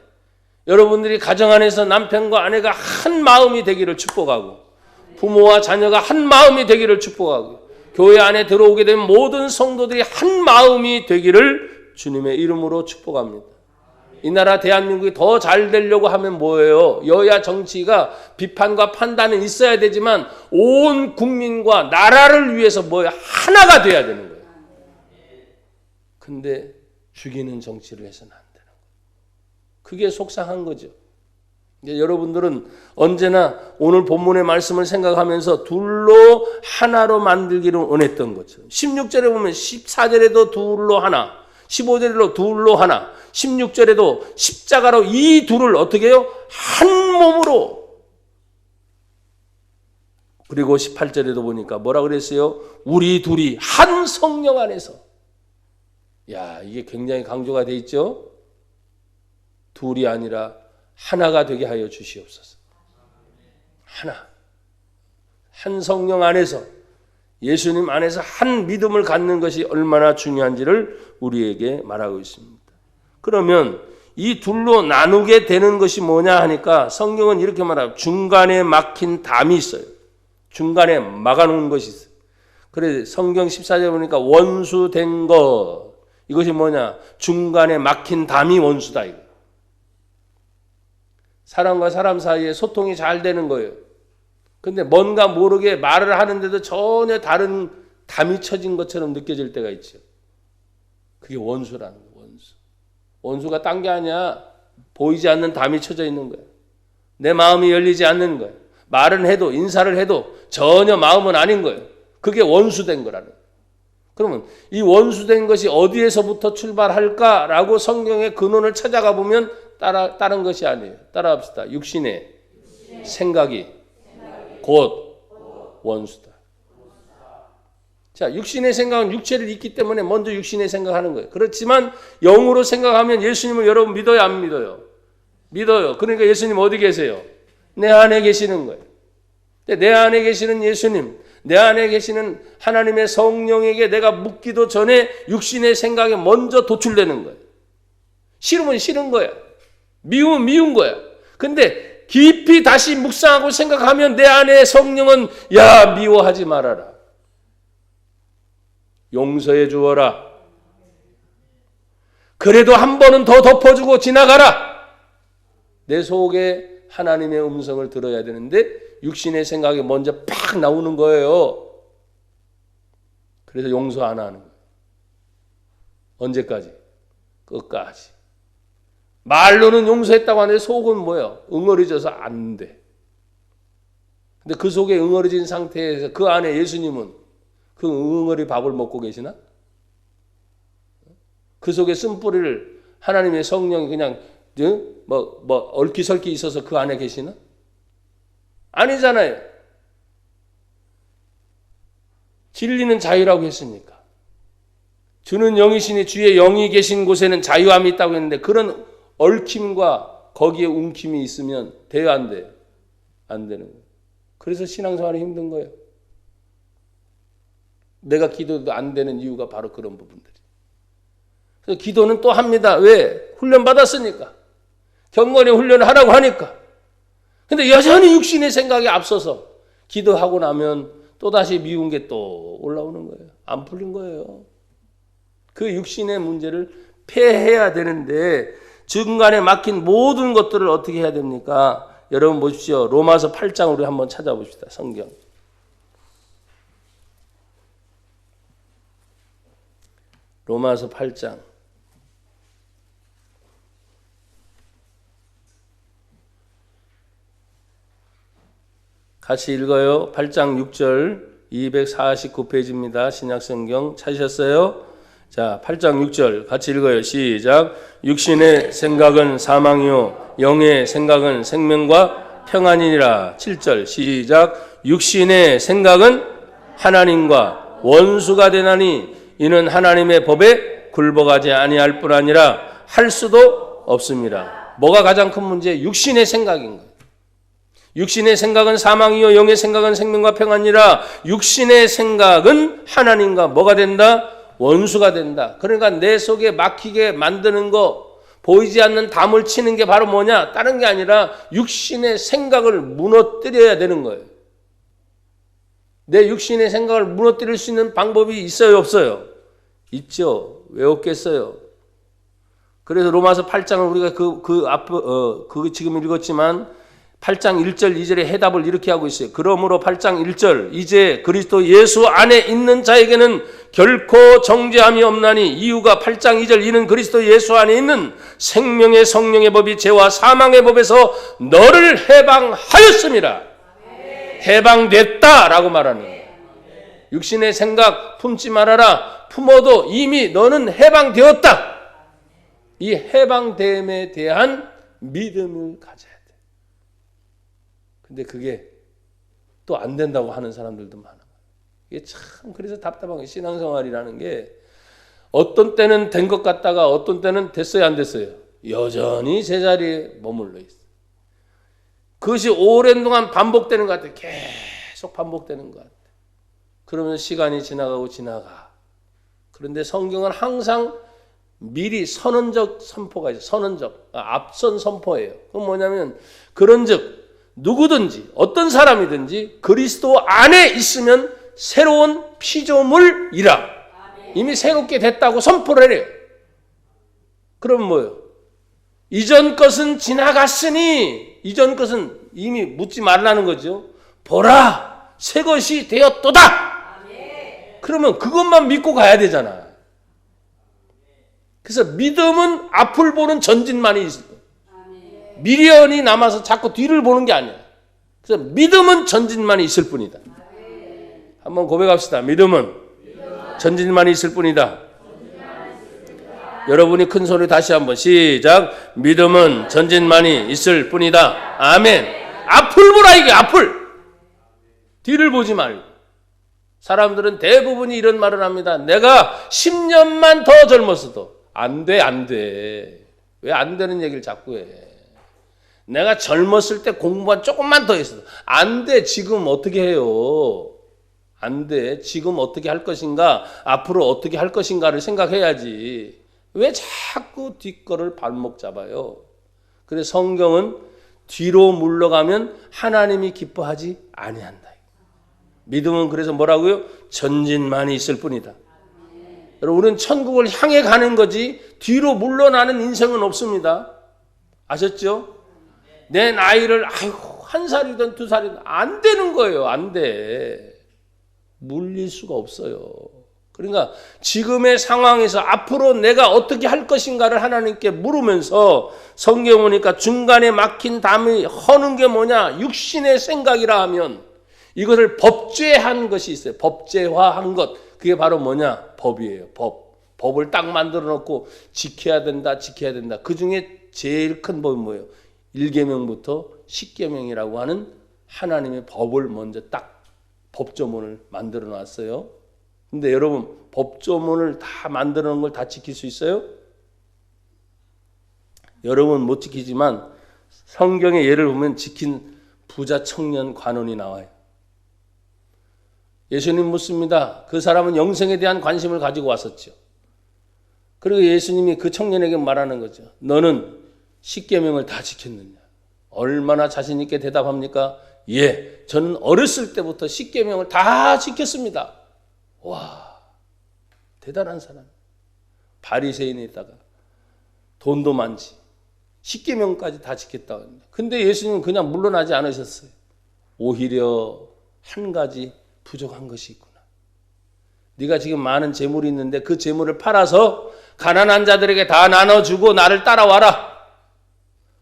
여러분들이 가정 안에서 남편과 아내가 한 마음이 되기를 축복하고 부모와 자녀가 한 마음이 되기를 축복하고 교회 안에 들어오게 된 모든 성도들이 한 마음이 되기를 주님의 이름으로 축복합니다. 이 나라 대한민국이 더 잘 되려고 하면 뭐예요? 여야 정치가 비판과 판단은 있어야 되지만 온 국민과 나라를 위해서 하나가 돼야 되는 거예요. 근데 죽이는 정치를 해서는 안 되는 거예요. 그게 속상한 거죠. 여러분들은 언제나 오늘 본문의 말씀을 생각하면서 둘로 하나로 만들기를 원했던 것처럼 16절에 보면 14절에도 둘로 하나, 15절에도 둘로 하나, 16절에도 십자가로 이 둘을 어떻게 해요? 한 몸으로. 그리고 18절에도 보니까 뭐라 그랬어요? 우리 둘이 한 성령 안에서. 야, 이게 굉장히 강조가 돼 있죠? 둘이 아니라 하나가 되게 하여 주시옵소서. 하나. 한 성령 안에서, 예수님 안에서 한 믿음을 갖는 것이 얼마나 중요한지를 우리에게 말하고 있습니다. 그러면 이 둘로 나누게 되는 것이 뭐냐 하니까 성경은 이렇게 말하고 중간에 막힌 담이 있어요. 중간에 막아놓은 것이 있어요. 그래서 성경 14절에 보니까 원수된 것. 이것이 뭐냐? 중간에 막힌 담이 원수다. 이거. 사람과 사람 사이에 소통이 잘 되는 거예요. 근데 뭔가 모르게 말을 하는데도 전혀 다른 담이 쳐진 것처럼 느껴질 때가 있죠. 그게 원수라는 거예요. 원수. 원수가 딴 게 아니야. 보이지 않는 담이 쳐져 있는 거예요. 내 마음이 열리지 않는 거예요. 말은 해도 인사를 해도 전혀 마음은 아닌 거예요. 그게 원수된 거라는 거예요. 그러면 이 원수된 것이 어디에서부터 출발할까라고 성경의 근원을 찾아가 보면 다른 것이 아니에요. 따라합시다. 육신의 생각이 곧 원수다. 자, 육신의 생각은 육체를 잊기 때문에 먼저 육신의 생각하는 거예요. 그렇지만 영으로 생각하면 예수님을 여러분 믿어요, 안 믿어요? 믿어요. 그러니까 예수님 어디 계세요? 내 안에 계시는 거예요. 내 안에 계시는 예수님, 내 안에 계시는 하나님의 성령에게 내가 묻기도 전에 육신의 생각에 먼저 도출되는 거예요. 싫으면 싫은 거야. 미우면 미운 거야. 근데 깊이 다시 묵상하고 생각하면 내 안에 성령은 야, 미워하지 말아라. 용서해 주어라. 그래도 한 번은 더 덮어주고 지나가라. 내 속에 하나님의 음성을 들어야 되는데 육신의 생각이 먼저 팍 나오는 거예요. 그래서 용서 안 하는 거예요. 언제까지? 끝까지. 말로는 용서했다고 하는데 속은 뭐예요? 응어리져서 안 돼. 근데 그 속에 응어리진 상태에서 그 안에 예수님은 그 응어리 밥을 먹고 계시나? 그 속에 쓴뿌리를 하나님의 성령이 그냥 얼기설기 있어서 그 안에 계시나? 아니잖아요. 진리는 자유라고 했으니까. 주는 영이시니 주의 영이 계신 곳에는 자유함이 있다고 했는데 그런 얽힘과 거기에 움킴이 있으면 돼요, 안 돼요? 안 되는 거예요. 그래서 신앙생활이 힘든 거예요. 내가 기도도 안 되는 이유가 바로 그런 부분들이. 그래서 기도는 또 합니다. 왜? 훈련 받았으니까. 경건의 훈련을 하라고 하니까. 근데 여전히 육신의 생각이 앞서서 기도하고 나면 또다시 미운 게 또 올라오는 거예요. 안 풀린 거예요. 그 육신의 문제를 폐해야 되는데 중간에 막힌 모든 것들을 어떻게 해야 됩니까? 여러분 보십시오. 로마서 8장 우리 한번 찾아봅시다. 성경. 로마서 8장. 같이 읽어요. 8장 6절 249페이지입니다. 신약성경 찾으셨어요? 자, 8장 6절 같이 읽어요. 시작. 육신의 생각은 사망이요 영의 생각은 생명과 평안이니라. 7절 시작. 육신의 생각은 하나님과 원수가 되나니 이는 하나님의 법에 굴복하지 아니할 뿐 아니라 할 수도 없습니다. 뭐가 가장 큰 문제? 육신의 생각인 거예요. 육신의 생각은 사망이요 영의 생각은 생명과 평안이라. 육신의 생각은 하나님과 뭐가 된다? 원수가 된다. 그러니까 내 속에 막히게 만드는 거, 보이지 않는 담을 치는 게 바로 뭐냐? 다른 게 아니라 육신의 생각을 무너뜨려야 되는 거예요. 내 육신의 생각을 무너뜨릴 수 있는 방법이 있어요, 없어요? 있죠. 왜 없겠어요? 그래서 로마서 8장을 우리가 그 지금 읽었지만 8장 1절 2절의 해답을 이렇게 하고 있어요. 그러므로 8장 1절 이제 그리스도 예수 안에 있는 자에게는 결코 정죄함이 없나니 이유가 8장 2절 이는 그리스도 예수 안에 있는 생명의 성령의 법이 죄와 사망의 법에서 너를 해방하였습니다. 해방됐다라고 말하는 거예요. 육신의 생각 품지 말아라. 품어도 이미 너는 해방되었다. 이 해방됨에 대한 믿음을 가져야 돼. 근데 그게 또 안 된다고 하는 사람들도 많아. 이게 참 그래서 답답한 게 신앙생활이라는 게 어떤 때는 된 것 같다가 어떤 때는 됐어요, 안 됐어요? 여전히 제자리에 머물러 있어. 그것이 오랜 동안 반복되는 것 같아. 계속 반복되는 것 같아. 그러면 시간이 지나가고 지나가. 그런데 성경은 항상 미리 선언적 선포가 있어요. 선언적. 앞선 선포예요. 그건 뭐냐면 그런즉 누구든지 어떤 사람이든지 그리스도 안에 있으면 새로운 피조물이라. 이미 새롭게 됐다고 선포를 해요. 그럼 뭐예요? 이전 것은 지나갔으니 이전 것은 이미 묻지 말라는 거죠. 보라 새 것이 되었도다. 그러면 그것만 믿고 가야 되잖아. 그래서 믿음은 앞을 보는 전진만이 있어. 미련이 남아서 자꾸 뒤를 보는 게 아니야. 그래서 믿음은 전진만이 있을 뿐이다. 한번 고백합시다. 믿음은 전진만이 있을 뿐이다. 여러분이 큰 소리 다시 한번 시작. 믿음은 전진만이 있을 뿐이다. 아멘. 앞을 보라 이게 앞을. 뒤를 보지 말고. 사람들은 대부분이 이런 말을 합니다. 내가 10년만 더 젊었어도 안 돼, 안 돼. 왜 안 되는 얘기를 자꾸 해. 내가 젊었을 때 공부만 조금만 더 했어도 안 돼. 지금 어떻게 해요? 안 돼. 지금 어떻게 할 것인가? 앞으로 어떻게 할 것인가를 생각해야지. 왜 자꾸 뒷거를 발목 잡아요? 그래서 성경은 뒤로 물러가면 하나님이 기뻐하지 아니한다. 믿음은 그래서 뭐라고요? 전진만이 있을 뿐이다. 여러분, 우리는 천국을 향해 가는 거지 뒤로 물러나는 인생은 없습니다. 아셨죠? 내 나이를 한 살이든 두 살이든 안 되는 거예요. 안 돼. 물릴 수가 없어요. 그러니까 지금의 상황에서 앞으로 내가 어떻게 할 것인가를 하나님께 물으면서 성경 보니까 중간에 막힌 담이 허는 게 뭐냐? 육신의 생각이라 하면 이것을 법죄한 것이 있어요. 법제화한 것. 그게 바로 뭐냐? 법이에요. 법. 법을 딱 만들어 놓고 지켜야 된다. 지켜야 된다. 그 중에 제일 큰 법이 뭐예요? 1계명부터 10계명이라고 하는 하나님의 법을 먼저 딱 법조문을 만들어 놨어요. 근데 여러분 법조문을 다 만들어 놓은 걸 다 지킬 수 있어요? 여러분 못 지키지만 성경의 예를 보면 지킨 부자 청년 관원이 나와요. 예수님 묻습니다. 그 사람은 영생에 대한 관심을 가지고 왔었죠. 그리고 예수님이 그 청년에게 말하는 거죠. 너는 10계명을 다 지켰느냐? 얼마나 자신 있게 대답합니까? 예, 저는 어렸을 때부터 10계명을 다 지켰습니다. 와, 대단한 사람. 바리새인에다가 돈도 많지. 10계명까지 다 지켰다고 합니다. 근데 예수님은 그냥 물러나지 않으셨어요. 오히려 한 가지 부족한 것이 있구나. 네가 지금 많은 재물이 있는데 그 재물을 팔아서 가난한 자들에게 다 나눠주고 나를 따라와라.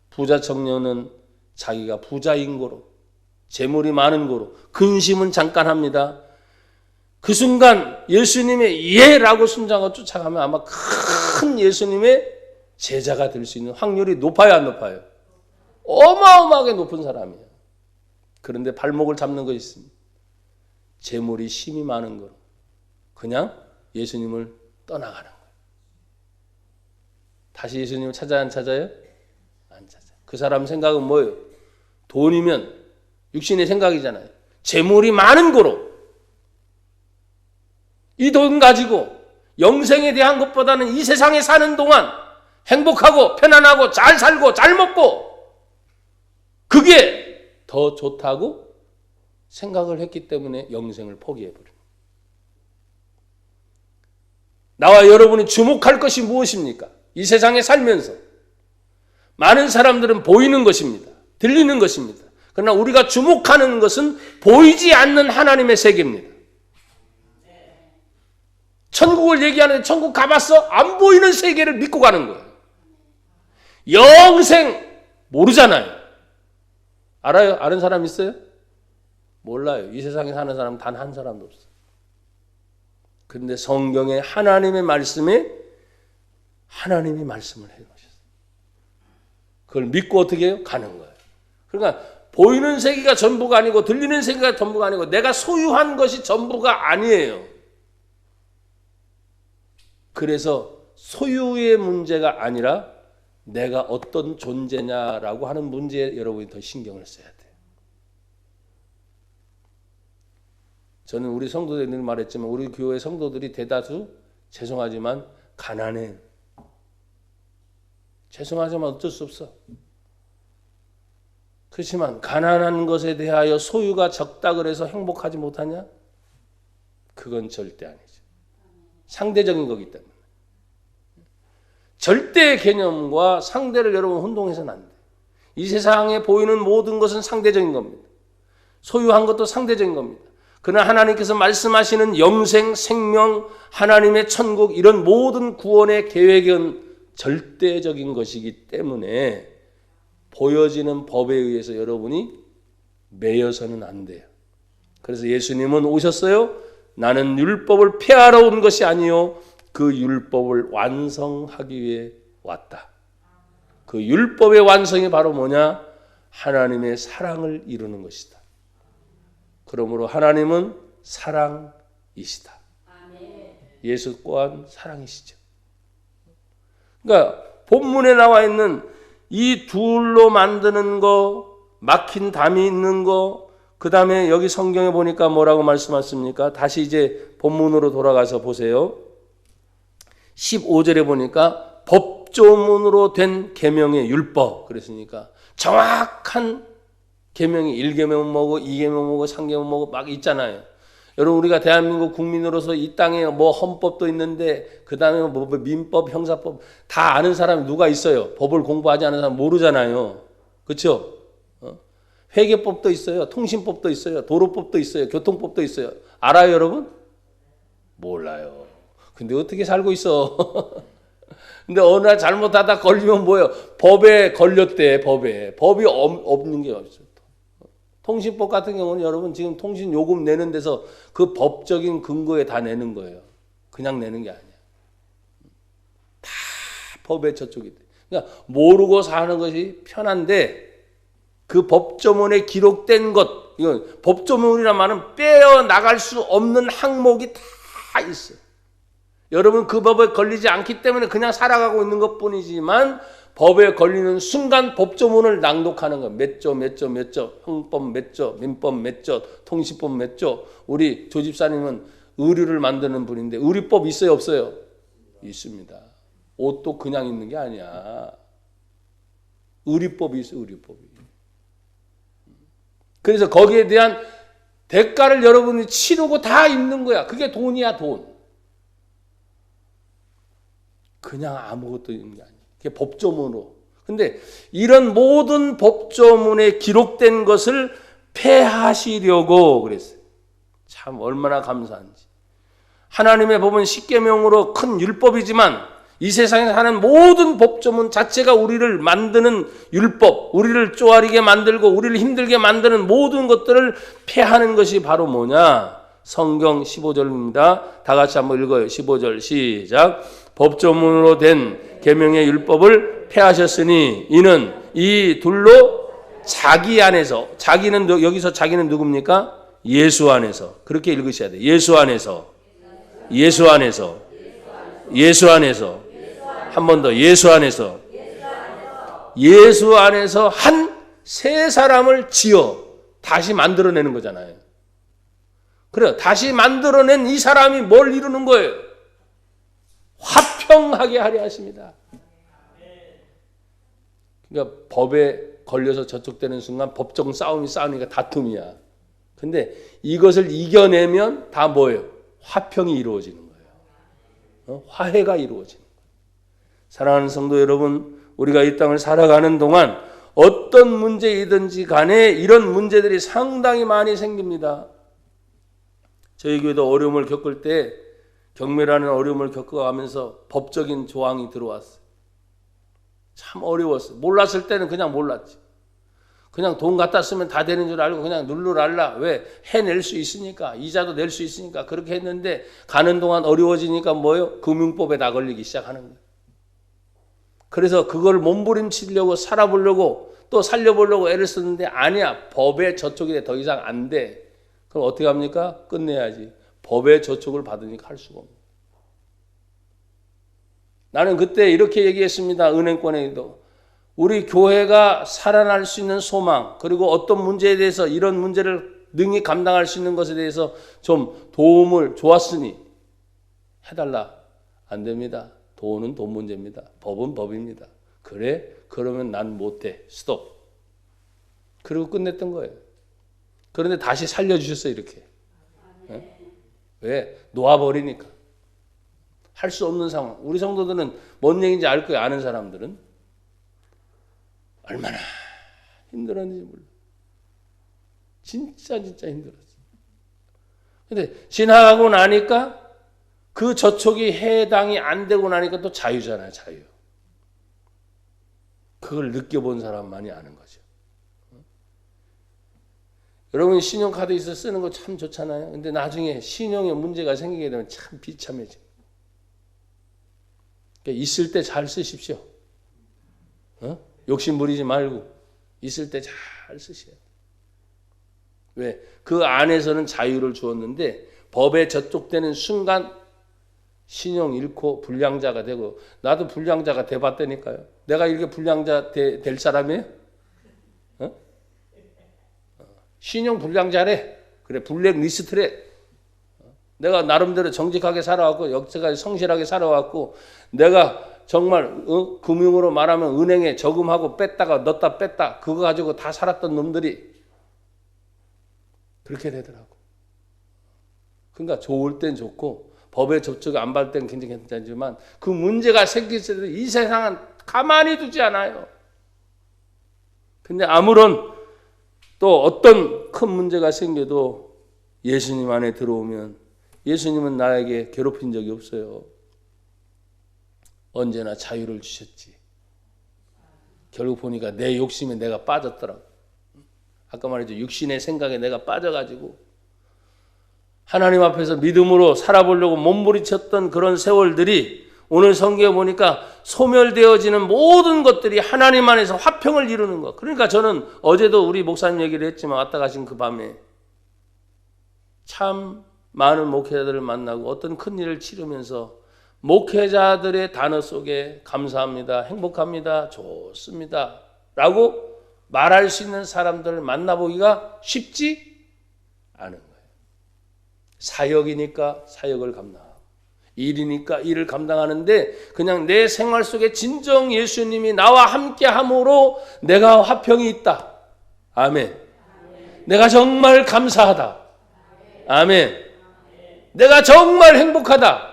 부자 청년은 자기가 부자인 거로 재물이 많은 거로 근심은 잠깐 합니다. 그 순간 예수님의 예라고 순장하고 쫓아가면 아마 큰 예수님의 제자가 될 수 있는 확률이 높아요, 안 높아요? 어마어마하게 높은 사람이에요. 그런데 발목을 잡는 것이 있습니다. 재물이 힘이 많은 거로 그냥 예수님을 떠나가는 거예요. 다시 예수님을 찾아야 안 찾아요? 안 찾아요. 그 사람 생각은 뭐예요? 돈이면 육신의 생각이잖아요. 재물이 많은 거로 이 돈 가지고 영생에 대한 것보다는 이 세상에 사는 동안 행복하고 편안하고 잘 살고 잘 먹고 그게 더 좋다고 생각을 했기 때문에 영생을 포기해버립니다. 나와 여러분이 주목할 것이 무엇입니까? 이 세상에 살면서 많은 사람들은 보이는 것입니다. 들리는 것입니다. 그러나 우리가 주목하는 것은 보이지 않는 하나님의 세계입니다. 천국을 얘기하는데 천국 가봤어? 안 보이는 세계를 믿고 가는 거예요. 영생 모르잖아요. 알아요? 아는 사람 있어요? 몰라요. 이 세상에 사는 사람 단 한 사람도 없어요. 그런데 성경에 하나님의 말씀에 하나님이 말씀을 해놓으셨어요. 그걸 믿고 어떻게 해요? 가는 거예요. 그러니까 보이는 세계가 전부가 아니고 들리는 세계가 전부가 아니고 내가 소유한 것이 전부가 아니에요. 그래서 소유의 문제가 아니라 내가 어떤 존재냐라고 하는 문제에 여러분이 더 신경을 써야 돼요. 저는 우리 성도들이 늘 말했지만 우리 교회 성도들이 대다수 죄송하지만 가난해요. 죄송하지만 어쩔 수 없어. 그렇지만 가난한 것에 대하여 소유가 적다 그래서 행복하지 못하냐? 그건 절대 아니죠. 상대적인 거기 때문에. 절대의 개념과 상대를 여러분 혼동해서는 안 돼요. 이 세상에 보이는 모든 것은 상대적인 겁니다. 소유한 것도 상대적인 겁니다. 그러나 하나님께서 말씀하시는 영생, 생명, 하나님의 천국 이런 모든 구원의 계획은 절대적인 것이기 때문에 보여지는 법에 의해서 여러분이 매여서는 안 돼요. 그래서 예수님은 오셨어요. 나는 율법을 폐하러 온 것이 아니요 그 율법을 완성하기 위해 왔다. 그 율법의 완성이 바로 뭐냐? 하나님의 사랑을 이루는 것이다. 그러므로 하나님은 사랑이시다. 예수 또한 사랑이시죠. 그러니까 본문에 나와 있는 이 둘로 만드는 거, 막힌 담이 있는 거, 그 다음에 여기 성경에 보니까 뭐라고 말씀하십니까? 다시 이제 본문으로 돌아가서 보세요. 15절에 보니까 법조문으로 된 계명의 율법 그랬으니까 정확한 계명이 1계명은 뭐고 2계명은 뭐고 3계명은 뭐고 막 있잖아요. 여러분 우리가 대한민국 국민으로서 이 땅에 뭐 헌법도 있는데 그 다음에 뭐 민법, 형사법 다 아는 사람이 누가 있어요? 법을 공부하지 않은 사람 모르잖아요. 그렇죠? 회계법도 있어요. 통신법도 있어요. 도로법도 있어요. 교통법도 있어요. 알아요 여러분? 몰라요. 근데 어떻게 살고 있어? 근데 어느 날 잘못하다 걸리면 뭐예요? 법에 걸렸대. 법이 없는 게 없어요. 통신법 같은 경우는 여러분 지금 통신 요금 내는 데서 그 법적인 근거에 다 내는 거예요. 그냥 내는 게 아니야. 다 법의 저쪽이 돼. 그러니까 모르고 사는 것이 편한데 그 법조문에 기록된 것, 이건 법조문이란 말은 빼어 나갈 수 없는 항목이 다 있어요. 여러분 그 법에 걸리지 않기 때문에 그냥 살아가고 있는 것뿐이지만 법에 걸리는 순간 법조문을 낭독하는 거예요. 몇 조, 형법 몇 조, 민법 몇 조, 통신법 몇 조. 우리 조집사님은 의류를 만드는 분인데 의류법 있어요, 없어요? 있습니다. 옷도 그냥 있는 게 아니야. 의류법이 있어요, 의류법이. 그래서 거기에 대한 대가를 여러분이 치르고 다 입는 거야. 그게 돈이야, 돈. 그냥 아무것도 있는 게 아니에요. 그게 법조문으로. 근데 이런 모든 법조문에 기록된 것을 폐하시려고 그랬어요. 참 얼마나 감사한지. 하나님의 법은 십계명으로 큰 율법이지만 이 세상에 사는 모든 법조문 자체가 우리를 만드는 율법, 우리를 쪼아리게 만들고 우리를 힘들게 만드는 모든 것들을 폐하는 것이 바로 뭐냐? 성경 15절입니다. 다 같이 한번 읽어요. 15절 시작. 법조문으로 된 계명의 율법을 폐하셨으니 이는 이 둘로 자기 안에서, 여기서 자기는 누굽니까? 예수 안에서. 그렇게 읽으셔야 돼요. 예수 안에서. 예수 안에서. 예수 안에서. 한 번 더. 예수 안에서. 예수 안에서 한 새 사람을 지어 다시 만들어내는 거잖아요. 그래요. 다시 만들어낸 이 사람이 뭘 이루는 거예요? 화평하게 하려 하십니다. 그러니까 법에 걸려서 저촉되는 순간 법적 싸움이 싸우니까 다툼이야. 근데 이것을 이겨내면 다 뭐예요? 화평이 이루어지는 거예요. 화해가 이루어지는 거예요. 사랑하는 성도 여러분, 우리가 이 땅을 살아가는 동안 어떤 문제이든지 간에 이런 문제들이 상당히 많이 생깁니다. 저희 교회도 어려움을 겪을 때 경매라는 어려움을 겪어가면서 법적인 조항이 들어왔어요. 참 어려웠어요. 몰랐을 때는 그냥 몰랐지. 그냥 돈 갖다 쓰면 다 되는 줄 알고 그냥 룰루랄라. 왜? 해낼 수 있으니까. 이자도 낼 수 있으니까 그렇게 했는데 가는 동안 어려워지니까 뭐예요? 금융법에 다 걸리기 시작하는 거예요. 그래서 그걸 몸부림치려고 살아보려고 또 살려보려고 애를 쓰는데 아니야. 법의 저촉이 더 이상 안 돼. 그럼 어떻게 합니까? 끝내야지. 법의 저촉을 받으니까 할 수가 없는. 나는 그때 이렇게 얘기했습니다. 은행권에도. 우리 교회가 살아날 수 있는 소망, 그리고 어떤 문제에 대해서 이런 문제를 능히 감당할 수 있는 것에 대해서 좀 도움을 좋았으니 해달라. 안 됩니다. 돈은 돈 문제입니다. 법은 법입니다. 그래? 그러면 난 못해. 스톱. 그리고 끝냈던 거예요. 그런데 다시 살려주셨어요. 이렇게. 네? 왜? 놓아버리니까. 할 수 없는 상황. 우리 성도들은 뭔 얘기인지 알 거예요. 아는 사람들은. 얼마나 힘들었는지 몰라. 진짜 힘들었어. 근데 지나가고 나니까 그 저촉이 해당이 안 되고 나니까 또 자유잖아요. 자유. 그걸 느껴본 사람만이 아는 거죠. 여러분 신용카드 있어 쓰는 거 참 좋잖아요. 근데 나중에 신용에 문제가 생기게 되면 참 비참해져. 그러니까 있을 때 잘 쓰십시오. 욕심 부리지 말고 있을 때 잘 쓰셔야 돼요. 왜? 그 안에서는 자유를 주었는데 법에 저촉되는 순간 신용 잃고 불량자가 되고, 나도 불량자가 돼봤다니까요. 내가 이렇게 불량자 될 사람이에요? 신용 불량자래. 그래, 블랙리스트래. 내가 나름대로 정직하게 살아왔고 역사까지 성실하게 살아왔고, 내가 정말 금융으로 말하면 은행에 저금하고 뺐다가 넣었다 뺐다 그거 가지고 다 살았던 놈들이 그렇게 되더라고. 그러니까 좋을 땐 좋고 법에 접촉이 안 받을 땐 굉장히 괜찮지만 그 문제가 생길 때도 이 세상은 가만히 두지 않아요. 근데 아무런 또 어떤 큰 문제가 생겨도 예수님 안에 들어오면 예수님은 나에게 괴롭힌 적이 없어요. 언제나 자유를 주셨지. 결국 보니까 내 욕심에 내가 빠졌더라고. 아까 말했죠. 육신의 생각에 내가 빠져가지고 하나님 앞에서 믿음으로 살아보려고 몸부림쳤던 그런 세월들이 오늘 성경에 보니까 소멸되어지는 모든 것들이 하나님 안에서 화평을 이루는 것. 그러니까 저는 어제도 우리 목사님 얘기를 했지만 왔다 가신 그 밤에 참 많은 목회자들을 만나고 어떤 큰 일을 치르면서 목회자들의 단어 속에 감사합니다, 행복합니다, 좋습니다 라고 말할 수 있는 사람들을 만나보기가 쉽지 않은 거예요. 사역이니까 사역을 감당하고 일이니까 일을 감당하는데 그냥 내 생활 속에 진정 예수님이 나와 함께 함으로 내가 화평이 있다. 아멘. 내가 정말 감사하다. 아멘. 내가 정말 행복하다.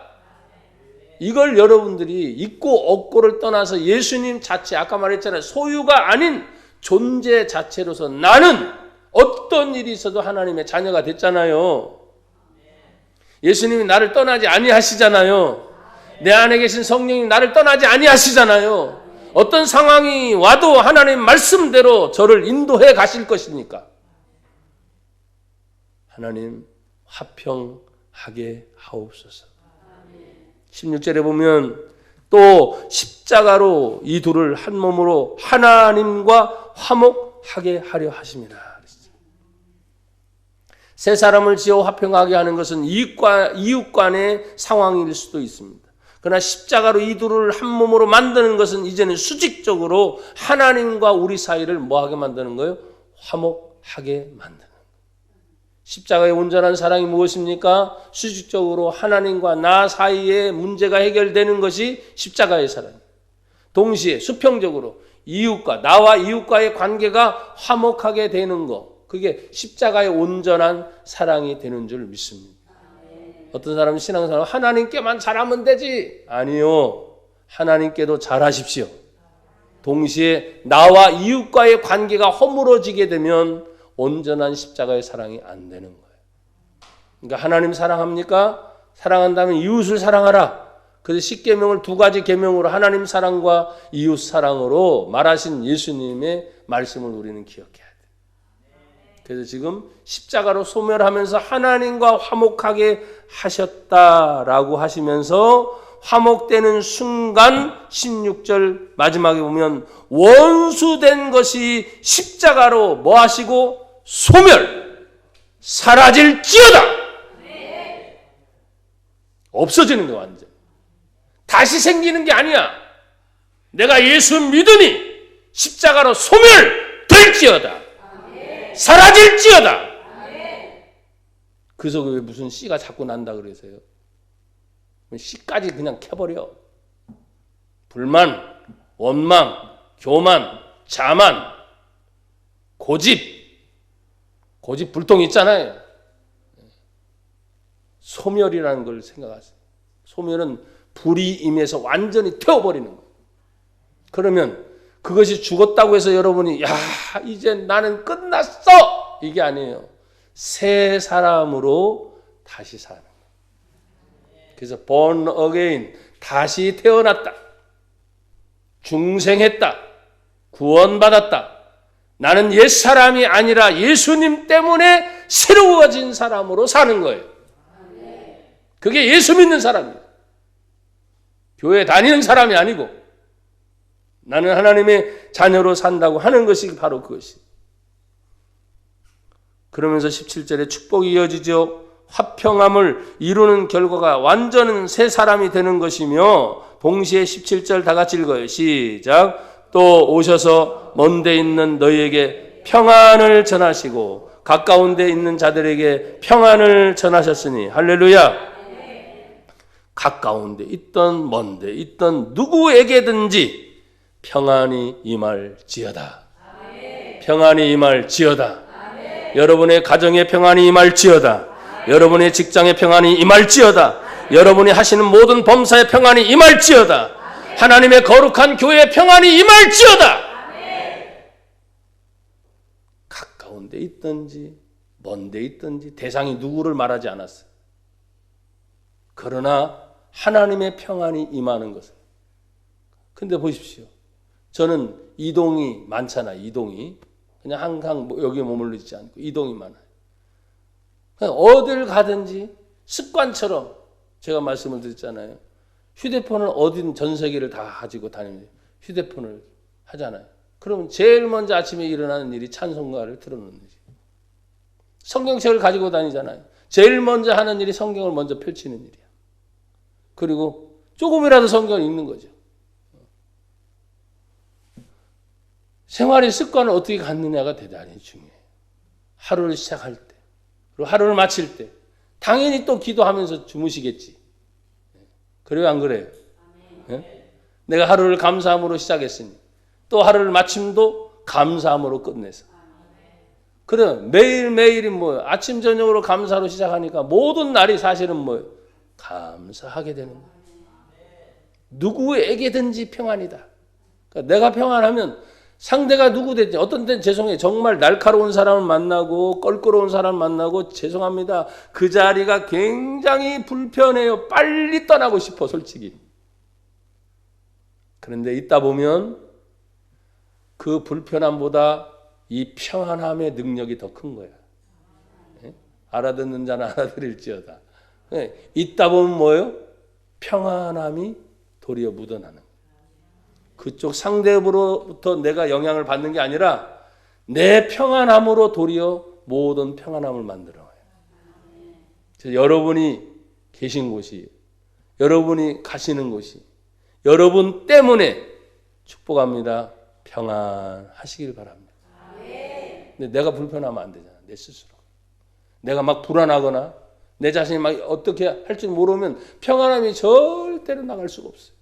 이걸 여러분들이 있고 없고를 떠나서 예수님 자체, 아까 말했잖아요. 소유가 아닌 존재 자체로서 나는 어떤 일이 있어도 하나님의 자녀가 됐잖아요. 예수님이 나를 떠나지 아니하시잖아요. 내 안에 계신 성령이 나를 떠나지 아니하시잖아요. 어떤 상황이 와도 하나님 말씀대로 저를 인도해 가실 것이니까. 하나님 화평하게 하옵소서. 16절에 보면 또 십자가로 이 둘을 한 몸으로 하나님과 화목 화목하게 하려 하심이라. 세 사람을 지어 화평하게 하는 것은 이웃 간의 상황일 수도 있습니다. 그러나 십자가로 이 둘을 한 몸으로 만드는 것은 이제는 수직적으로 하나님과 우리 사이를 뭐하게 만드는 거예요? 화목하게 만드는 거예요. 십자가의 온전한 사랑이 무엇입니까? 수직적으로 하나님과 나 사이의 문제가 해결되는 것이 십자가의 사랑이에요. 동시에 수평적으로 나와 이웃과의 관계가 화목하게 되는 것, 그게 십자가의 온전한 사랑이 되는 줄 믿습니다. 어떤 사람은 신앙생활 하나님께만 잘하면 되지. 아니요. 하나님께도 잘하십시오. 동시에 나와 이웃과의 관계가 허물어지게 되면 온전한 십자가의 사랑이 안 되는 거예요. 그러니까 하나님 사랑합니까? 사랑한다면 이웃을 사랑하라. 그래서 10계명을 2가지 계명으로 하나님 사랑과 이웃 사랑으로 말하신 예수님의 말씀을 우리는 기억해야 돼요. 그래서 지금 십자가로 소멸하면서 하나님과 화목하게 하셨다라고 하시면서 화목되는 순간 16절 마지막에 보면 원수된 것이 십자가로 뭐 하시고 소멸 사라질지어다. 없어지는 거야 완전. 다시 생기는 게 아니야. 내가 예수 믿으니 십자가로 소멸될지어다. 사라질지어다. 그래서 왜 무슨 씨가 자꾸 난다 그러세요? 씨까지 그냥 캐버려. 불만, 원망, 교만, 자만, 고집 불통 있잖아요. 소멸이라는 걸 생각하세요. 소멸은 불이 임해서 완전히 태워버리는 거예요. 그러면 그것이 죽었다고 해서 여러분이 이제 나는 끝났어 이게 아니에요. 새 사람으로 다시 사는 거예요. 그래서 born again, 다시 태어났다, 중생했다, 구원받았다. 나는 옛사람이 아니라 예수님 때문에 새로워진 사람으로 사는 거예요. 그게 예수 믿는 사람이에요. 교회 다니는 사람이 아니고 나는 하나님의 자녀로 산다고 하는 것이 바로 그것이. 그러면서 17절에 축복이 이어지죠. 화평함을 이루는 결과가 완전한 새 사람이 되는 것이며 동시에 17절 다 같이 읽어요. 시작. 또 오셔서 먼 데 있는 너희에게 평안을 전하시고 가까운 데 있는 자들에게 평안을 전하셨으니 할렐루야. 가까운 데 있던 먼 데 있던 누구에게든지 평안이 임할지어다. 평안이 임할지어다. 여러분의 가정에 평안이 임할지어다. 여러분의 직장에 평안이 임할지어다. 여러분이 하시는 모든 범사에 평안이 임할지어다. 하나님의 거룩한 교회에 평안이 임할지어다. 가까운 데 있든지 먼 데 있든지 대상이 누구를 말하지 않았어요. 그러나 하나님의 평안이 임하는 것을. 근데 보십시오. 저는 이동이 많잖아요. 이동이. 그냥 항상 여기에 머물러 있지 않고 이동이 많아요. 어딜 가든지 습관처럼 제가 말씀을 드렸잖아요. 휴대폰을 어딘 전 세계를 다 가지고 다니는 휴대폰을 하잖아요. 그러면 제일 먼저 아침에 일어나는 일이 찬송가를 틀어놓는 일이에요. 성경책을 가지고 다니잖아요. 제일 먼저 하는 일이 성경을 먼저 펼치는 일이야. 그리고 조금이라도 성경을 읽는 거죠. 생활의 습관을 어떻게 갖느냐가 대단히 중요해요. 하루를 시작할 때, 그리고 하루를 마칠 때, 당연히 또 기도하면서 주무시겠지. 그래요, 안 그래요? 네? 내가 하루를 감사함으로 시작했으니, 또 하루를 마침도 감사함으로 끝내서. 그래, 매일매일이 뭐예요? 아침, 저녁으로 감사로 시작하니까 모든 날이 사실은 뭐예요? 감사하게 되는 거예요. 누구에게든지 평안이다. 그러니까 내가 평안하면 상대가 누구든지 어떤 때는 죄송해요. 정말 날카로운 사람을 만나고 껄끄러운 사람을 만나고 죄송합니다. 그 자리가 굉장히 불편해요. 빨리 떠나고 싶어 솔직히. 그런데 있다 보면 그 불편함보다 이 평안함의 능력이 더 큰 거야. 네? 알아듣는 자는 알아들을지어다. 네. 있다 보면 뭐예요? 평안함이 도리어 묻어나는. 그쪽 상대로부터 내가 영향을 받는 게 아니라 내 평안함으로 도리어 모든 평안함을 만들어요. 여러분이 계신 곳이, 여러분이 가시는 곳이, 여러분 때문에 축복합니다. 평안하시길 바랍니다. 근데 내가 불편하면 안 되잖아. 내 스스로. 내가 막 불안하거나 내 자신이 막 어떻게 할 줄 모르면 평안함이 절대로 나갈 수가 없어요.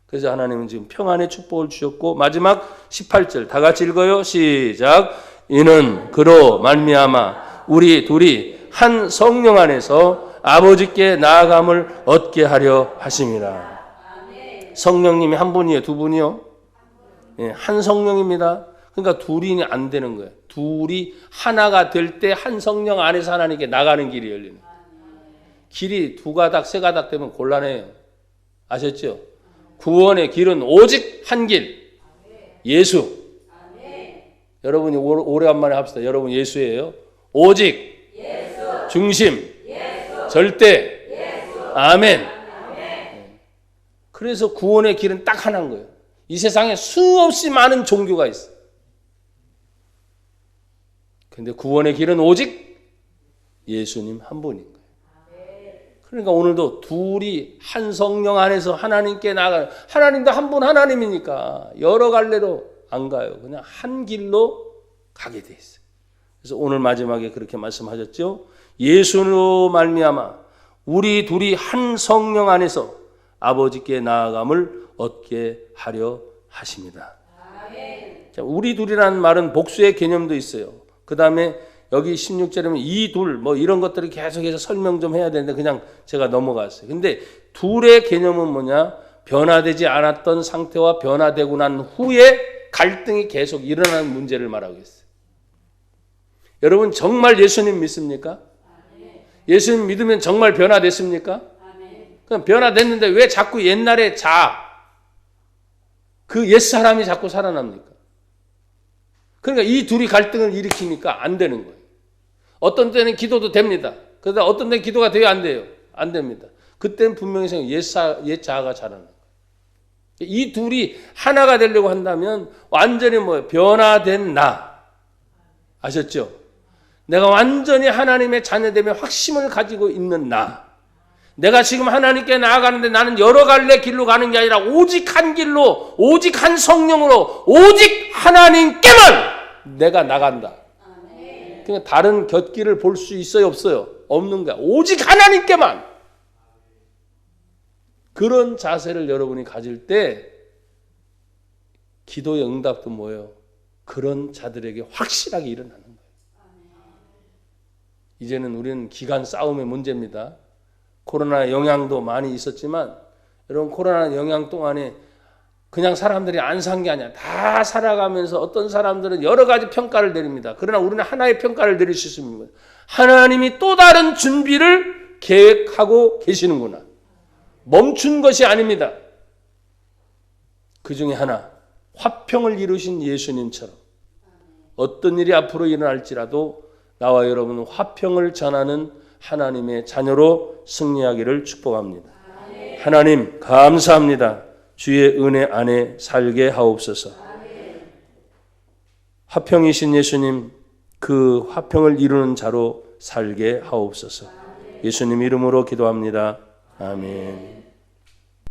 그래서 하나님은 지금 평안의 축복을 주셨고, 마지막 18절 다 같이 읽어요. 시작. 이는 그로 말미암아 우리 둘이 한 성령 안에서 아버지께 나아감을 얻게 하려 하심이라. 성령님이 한 분이에요? 두 분이요? 네, 한 성령입니다. 그러니까 둘이 안 되는 거예요. 둘이 하나가 될 때 한 성령 안에서 하나님께 나가는 길이 열리는 거예요. 길이 두 가닥, 세 가닥 되면 곤란해요. 아셨죠? 구원의 길은 오직 한 길. 예수. 여러분이 오래간만에 합시다. 여러분 예수예요. 오직. 예수. 중심. 예수. 절대. 예수. 아멘. 그래서 구원의 길은 딱 하나인 거예요. 이 세상에 수없이 많은 종교가 있어요. 근데 구원의 길은 오직 예수님 한 분인 거예요. 그러니까 오늘도 둘이 한 성령 안에서 하나님께 나가요. 하나님도 한 분 하나님이니까 여러 갈래로 안 가요. 그냥 한 길로 가게 돼 있어요. 그래서 오늘 마지막에 그렇게 말씀하셨죠. 예수로 말미암아 우리 둘이 한 성령 안에서 아버지께 나아감을 얻게 하려 하십니다. 자, 우리 둘이라는 말은 복수의 개념도 있어요. 그 다음에 여기 16절에 이 둘 뭐 이런 것들을 계속해서 설명 좀 해야 되는데 그냥 제가 넘어갔어요. 근데 둘의 개념은 뭐냐? 변화되지 않았던 상태와 변화되고 난 후에 갈등이 계속 일어나는 문제를 말하고 있어요. 여러분 정말 예수님 믿습니까? 예수님 믿으면 정말 변화됐습니까? 그럼 변화됐는데 왜 자꾸 옛날에 그 옛사람이 자꾸 살아납니까? 그러니까 이 둘이 갈등을 일으키니까 안 되는 거예요. 어떤 때는 기도도 됩니다. 그러다 어떤 때는 기도가 돼요? 안 돼요? 안 됩니다. 그때는 분명히 옛자아가 자라는 거예요. 이 둘이 하나가 되려고 한다면 완전히 변화된 나. 아셨죠? 내가 완전히 하나님의 자녀됨의 확심을 가지고 있는 나. 내가 지금 하나님께 나아가는데 나는 여러 갈래 길로 가는 게 아니라 오직 한 길로, 오직 한 성령으로, 오직 하나님께만 내가 나간다. 그러니까 다른 곁길을 볼 수 있어요? 없어요? 없는 거야. 오직 하나님께만. 그런 자세를 여러분이 가질 때 기도의 응답도 뭐예요? 그런 자들에게 확실하게 일어나는 거예요. 이제는 우리는 기간 싸움의 문제입니다. 코로나 영향도 많이 있었지만 여러분 코로나 영향 동안에 그냥 사람들이 안 산 게 아니야. 다 살아가면서 어떤 사람들은 여러 가지 평가를 내립니다. 그러나 우리는 하나의 평가를 내릴 수 있습니다. 하나님이 또 다른 준비를 계획하고 계시는구나. 멈춘 것이 아닙니다. 그 중에 하나, 화평을 이루신 예수님처럼 어떤 일이 앞으로 일어날지라도 나와 여러분은 화평을 전하는 하나님의 자녀로 승리하기를 축복합니다. 하나님 감사합니다. 주의 은혜 안에 살게 하옵소서. 화평이신 예수님, 그 화평을 이루는 자로 살게 하옵소서. 예수님 이름으로 기도합니다. 아멘.